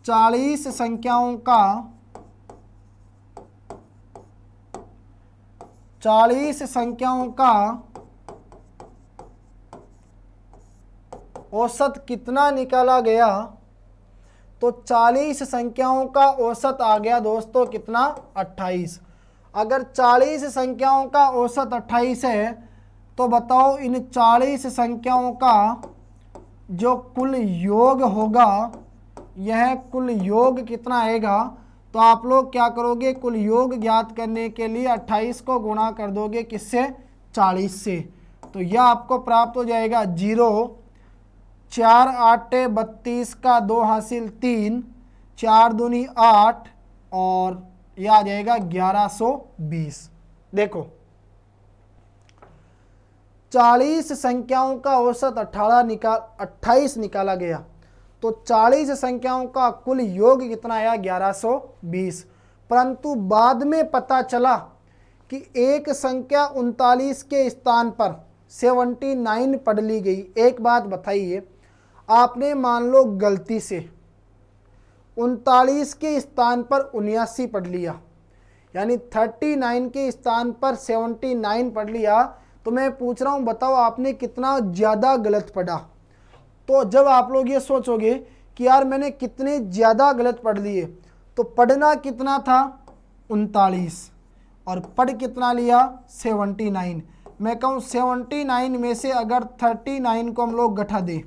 40 संख्याओं का 40 संख्याओं का औसत कितना निकाला गया? तो 40 संख्याओं का औसत आ गया दोस्तों कितना? 28। अगर 40 संख्याओं का औसत 28 है तो बताओ इन 40 संख्याओं का जो कुल योग होगा, यह कुल योग कितना आएगा? तो आप लोग क्या करोगे? कुल योग ज्ञात करने के लिए 28 को गुणा कर दोगे किससे? 40 से। तो यह आपको प्राप्त हो जाएगा 0, 4 8 32 का 2 हासिल 3, 4 दूनी 8 और यह आ जाएगा 1120। देखो 40 संख्याओं का औसत 28 निकाला गया, तो 40 संख्याओं का कुल योग कितना आया? 1120। परंतु बाद में पता चला कि एक संख्या 39 के स्थान पर 79 पढ़ ली गई। एक बात बताइए, आपने मान लो गलती से 39 के स्थान पर 79 पढ़ लिया, यानी 39 के स्थान पर 79 पढ़ लिया, तो मैं पूछ रहा हूँ बताओ आपने कितना ज़्यादा गलत पढ़ा? तो जब आप लोग ये सोचोगे कि यार मैंने कितने ज़्यादा गलत पढ़ लिए, तो पढ़ना कितना था? 39 और पढ़ कितना लिया? 79। मैं कहूँ 79 में से अगर 39 को हम लोग घटा दें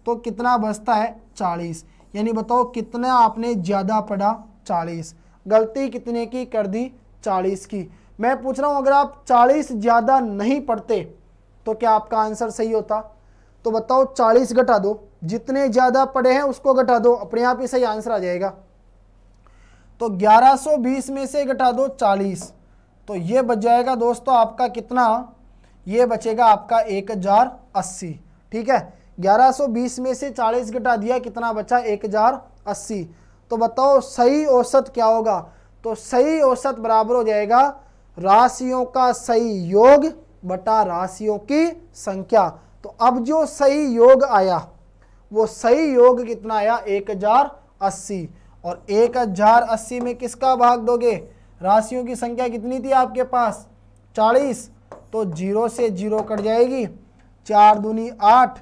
तो कितना बचता है? 40। यानी बताओ कितना आपने ज़्यादा पढ़ा? 40। गलती कितने की कर दी? 40 की। मैं पूछ रहा हूँ अगर आप 40 ज़्यादा नहीं पढ़ते तो क्या आपका आंसर सही होता? तो बताओ 40 घटा दो, जितने ज़्यादा पढ़े हैं उसको घटा दो, अपने आप ही सही आंसर आ जाएगा। तो 1120 में से घटा दो 40, तो ये बच जाएगा दोस्तों आपका कितना? ये बचेगा आपका 1080। ठीक है, 1120 में से 40 घटा दिया, कितना बचा? 1080। तो बताओ सही औसत क्या होगा? तो सही औसत बराबर हो जाएगा राशियों का सही योग बटा राशियों की संख्या। तो अब जो सही योग आया वो सही योग कितना आया 1080। और 1080 में किसका भाग दोगे, राशियों की संख्या कितनी थी आपके पास 40, तो 0 से 0 कट जाएगी, 4 दूनी 8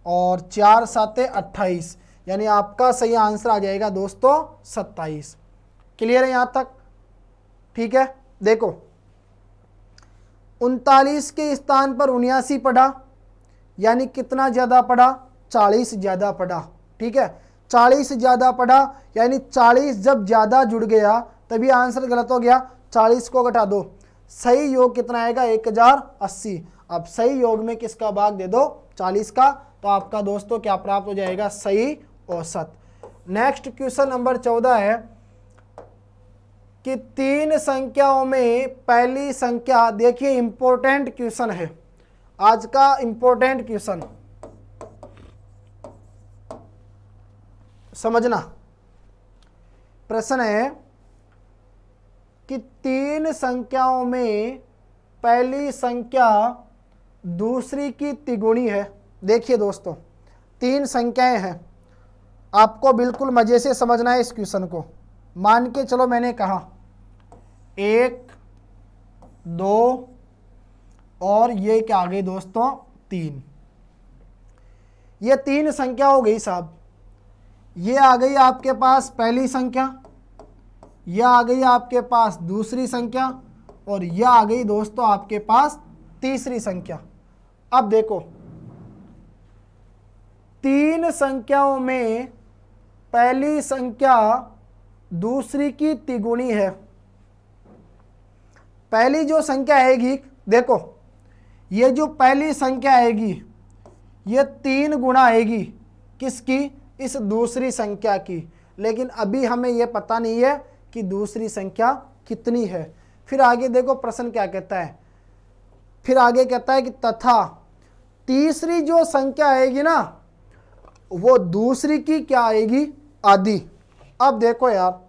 और 4 साते 28, यानी आपका सही आंसर आ जाएगा दोस्तों 27। क्लियर है यहाँ तक? ठीक है, देखो 39 के स्थान पर 79 पढ़ा, यानी कितना ज़्यादा पढ़ा 40 ज़्यादा पढ़ा। ठीक है, 40 ज़्यादा पढ़ा, यानी 40 जब ज़्यादा जुड़ गया तभी आंसर गलत हो गया, 40 को घटा दो, सही योग कितना आएगा 1080। अब सही योग में किसका भाग दे दो 40 का, तो आपका दोस्तों क्या प्राप्त हो जाएगा सही औसत। नेक्स्ट क्वेश्चन नंबर 14 है कि 3 संख्याओं में पहली संख्या, देखिए इंपॉर्टेंट क्वेश्चन है आज का, इंपॉर्टेंट क्वेश्चन समझना। प्रश्न है कि 3 संख्याओं में पहली संख्या दूसरी की तिगुनी है। देखिए दोस्तों 3 संख्याएं हैं, आपको बिल्कुल मजे से समझना है इस क्वेश्चन को। मान के चलो मैंने कहा 1 2 और ये क्या आ गई दोस्तों 3, ये 3 संख्या हो गई साहब। ये आ गई आपके पास पहली संख्या, यह आ गई आपके पास दूसरी संख्या, और यह आ गई दोस्तों आपके पास तीसरी संख्या। अब देखो 3 संख्याओं में पहली संख्या दूसरी की तिगुनी है। पहली जो संख्या आएगी, देखो ये जो पहली संख्या आएगी ये 3 गुना आएगी किसकी, इस दूसरी संख्या की। लेकिन अभी हमें यह पता नहीं है कि दूसरी संख्या कितनी है। फिर आगे देखो प्रश्न क्या कहता है, फिर आगे कहता है कि तथा तीसरी जो संख्या आएगी ना वो दूसरी की क्या आएगी आधी। अब देखो यार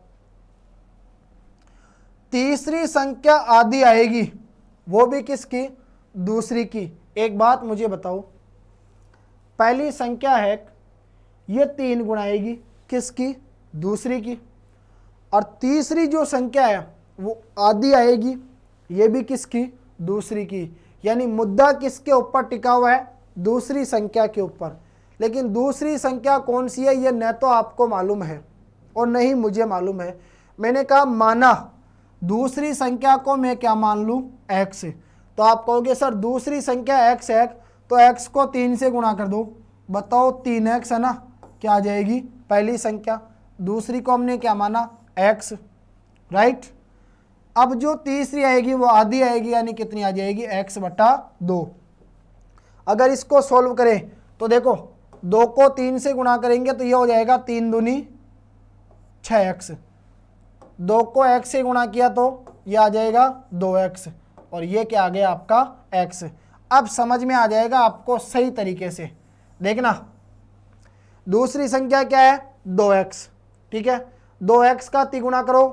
तीसरी संख्या आधी आएगी, वो भी किसकी दूसरी की। एक बात मुझे बताओ, पहली संख्या है ये 3 गुना आएगी किसकी दूसरी की, और तीसरी जो संख्या है वो आधी आएगी, ये भी किसकी दूसरी की। यानी मुद्दा किसके ऊपर टिका हुआ है दूसरी संख्या के ऊपर। लेकिन दूसरी संख्या कौन सी है ये न तो आपको मालूम है और न ही मुझे मालूम है। मैंने कहा माना दूसरी संख्या को मैं क्या मान लूँ x, तो आप कहोगे सर दूसरी संख्या x है तो x को 3 से गुणा कर दो, बताओ 3x है ना, क्या आ जाएगी पहली संख्या, दूसरी को हमने क्या माना x, राइट। अब जो तीसरी आएगी वो आधी आएगी, यानी कितनी आ जाएगी x बटा 2। अगर इसको सोल्व करें तो देखो 2 को 3 से गुणा करेंगे तो ये हो जाएगा 3 दूनी 6x, 2 को x से गुणा किया तो ये आ जाएगा 2x, और ये क्या आ गया आपका x। अब समझ में आ जाएगा आपको सही तरीके से। देखना दूसरी संख्या क्या है 2x, ठीक है, 2x का तिगुना करो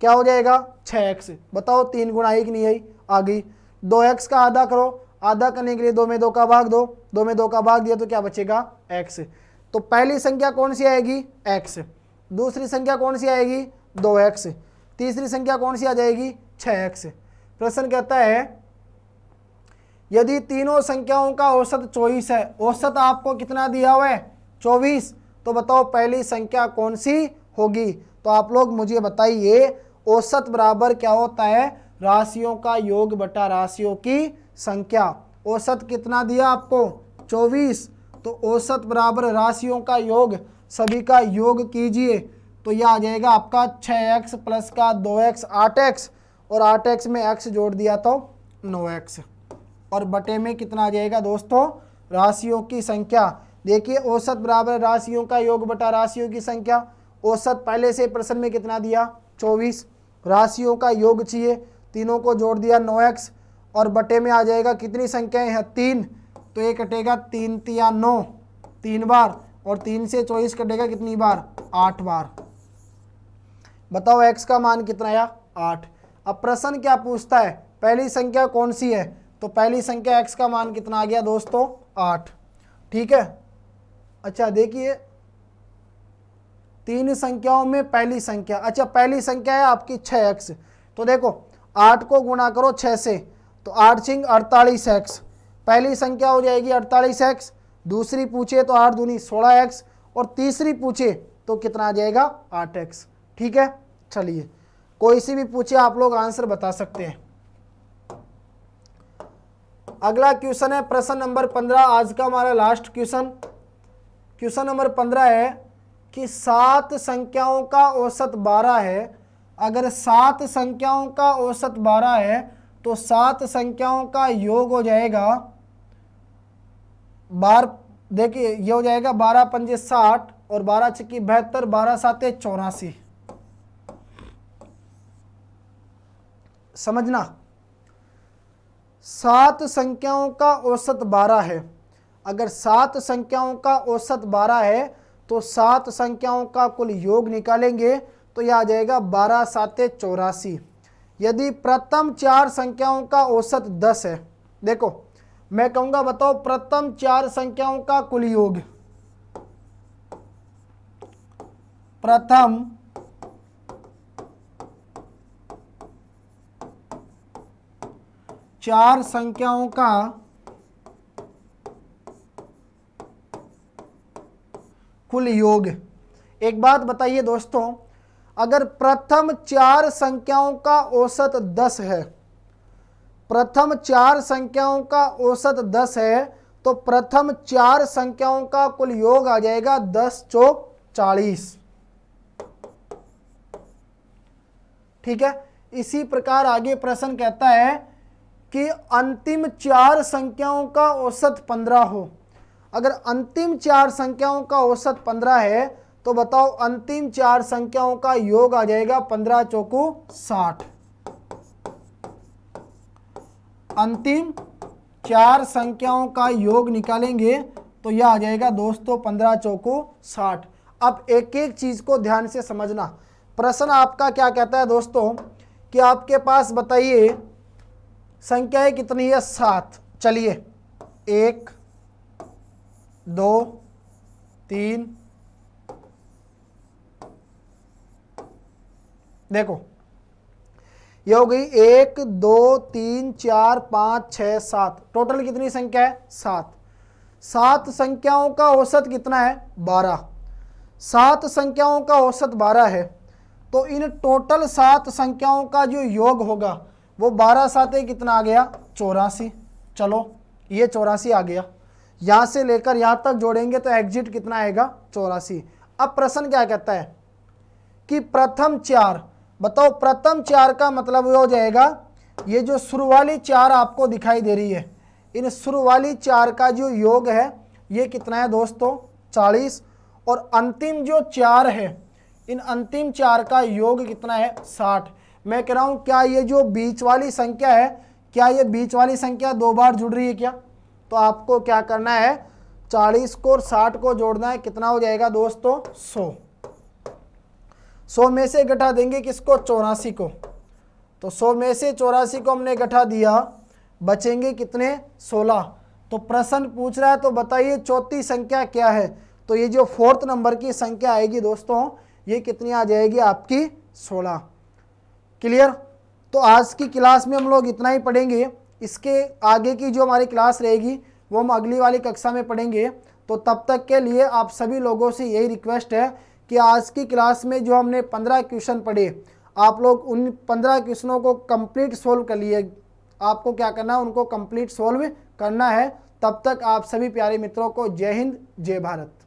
क्या हो जाएगा 6x, बताओ 3 गुना आई कि नहीं आई, आ गई। 2x का आधा करो, आधा करने के लिए 2 में 2 का भाग दो, 2 में 2 का भाग दिया तो क्या बचेगा x। तो पहली संख्या कौन सी आएगी x, दूसरी संख्या कौन सी आएगी 2x, तीसरी संख्या कौन सी आ जाएगी 6x। प्रश्न कहता है यदि तीनों संख्याओं का औसत 24 है, औसत आपको कितना दिया हुआ है 24, तो बताओ पहली संख्या कौन सी होगी। तो आप लोग मुझे बताइए औसत बराबर क्या होता है राशियों का योग बटा राशियों की संख्या। औसत कितना दिया आपको 24, तो औसत बराबर राशियों का योग, सभी का योग कीजिए तो यह आ जाएगा आपका 6x प्लस का 2x 8x, और 8x में x जोड़ दिया तो 9x, और बटे में कितना आ जाएगा दोस्तों राशियों की संख्या। देखिए औसत बराबर राशियों का योग बटा राशियों की संख्या। औसत पहले से प्रश्न में कितना दिया 24, राशियों का योग चाहिए, तीनों को जोड़ दिया 9x, और बटे में आ जाएगा कितनी संख्याएं हैं 3, तो ये कटेगा 3 तिया 9 3 बार, और 3 से 24 कटेगा कितनी बार 8 बार। बताओ x का मान कितना आया 8। अब प्रश्न क्या पूछता है पहली संख्या कौन सी है, तो पहली संख्या x का मान कितना आ गया दोस्तों 8। ठीक है, अच्छा देखिए 3 संख्याओं में पहली संख्या, अच्छा पहली संख्या है आपकी 6x, तो देखो 8 को गुणा करो 6 से, तो 8 छिंग 48x, पहली संख्या हो जाएगी 48x, दूसरी पूछे तो 8 दूनी 16x, और तीसरी पूछे तो कितना आ जाएगा 8x। ठीक है, चलिए कोई सी भी पूछे आप लोग आंसर बता सकते हैं। अगला क्वेश्चन है प्रश्न नंबर 15, आज का हमारा लास्ट क्वेश्चन। क्वेश्चन नंबर 15 है कि 7 संख्याओं का औसत 12 है। अगर 7 संख्याओं का औसत 12 है तो 7 संख्याओं का योग हो जाएगा देखिए ये हो जाएगा 12 पंजे 60 और 12 छक्की 72, 12 साते 84। समझना, 7 संख्याओं का औसत 12 है। अगर 7 संख्याओं का औसत 12 है तो 7 संख्याओं का कुल योग निकालेंगे तो यह आ जाएगा 12 साते 84। यदि प्रथम 4 संख्याओं का औसत 10 है, देखो मैं कहूंगा बताओ प्रथम 4 संख्याओं का कुल योग, प्रथम 4 संख्याओं का कुल योग। एक बात बताइए दोस्तों, अगर प्रथम 4 संख्याओं का औसत 10 है, प्रथम 4 संख्याओं का औसत 10 है तो प्रथम 4 संख्याओं का कुल योग आ जाएगा 10 चौक 40। ठीक है, इसी प्रकार आगे प्रश्न कहता है कि अंतिम 4 संख्याओं का औसत 15 हो। अगर अंतिम 4 संख्याओं का औसत 15 है तो बताओ अंतिम 4 संख्याओं का योग आ जाएगा 15 चौकू 60। अंतिम 4 संख्याओं का योग निकालेंगे तो यह आ जाएगा दोस्तों 15 चौकू 60। अब एक एक चीज को ध्यान से समझना। प्रश्न आपका क्या कहता है दोस्तों कि आपके पास बताइए संख्याएं कितनी है 7। चलिए 1 2 3, देखो ये हो गई 1 2 3 4 5 6 7, टोटल कितनी संख्या है 7। 7 संख्याओं का औसत कितना है 12। 7 संख्याओं का औसत 12 है तो इन टोटल 7 संख्याओं का जो योग होगा वो 12 साते कितना आ गया 84। चलो ये 84 आ गया, यहां से लेकर यहां तक जोड़ेंगे तो एग्जिट कितना आएगा 84। अब प्रश्न क्या कहता है कि प्रथम 4, बताओ प्रथम 4 का मतलब ये हो जाएगा ये जो शुरू वाली 4 आपको दिखाई दे रही है, इन शुरू वाली 4 का जो योग है ये कितना है दोस्तों 40, और अंतिम जो 4 है इन अंतिम 4 का योग कितना है 60। मैं कह रहा हूं क्या ये जो बीच वाली संख्या है, क्या ये बीच वाली संख्या 2 बार जुड़ रही है क्या? तो आपको क्या करना है 40 को और 60 को जोड़ना है, कितना हो जाएगा दोस्तों 100। 100 में से घटा देंगे किसको 84 को, तो 100 में से 84 को हमने घटा दिया, बचेंगे कितने 16। तो प्रश्न पूछ रहा है तो बताइए चौथी संख्या क्या है, तो ये जो 4th नंबर की संख्या आएगी दोस्तों ये कितनी आ जाएगी आपकी 16। क्लियर? तो आज की क्लास में हम लोग इतना ही पढ़ेंगे, इसके आगे की जो हमारी क्लास रहेगी वो हम अगली वाली कक्षा में पढ़ेंगे। तो तब तक के लिए आप सभी लोगों से यही रिक्वेस्ट है कि आज की क्लास में जो हमने 15 क्वेश्चन पढ़े आप लोग उन 15 क्वेश्चनों को कंप्लीट सोल्व कर लिए। आपको क्या करना है उनको कंप्लीट सोल्व करना है। तब तक आप सभी प्यारे मित्रों को जय हिंद जय भारत।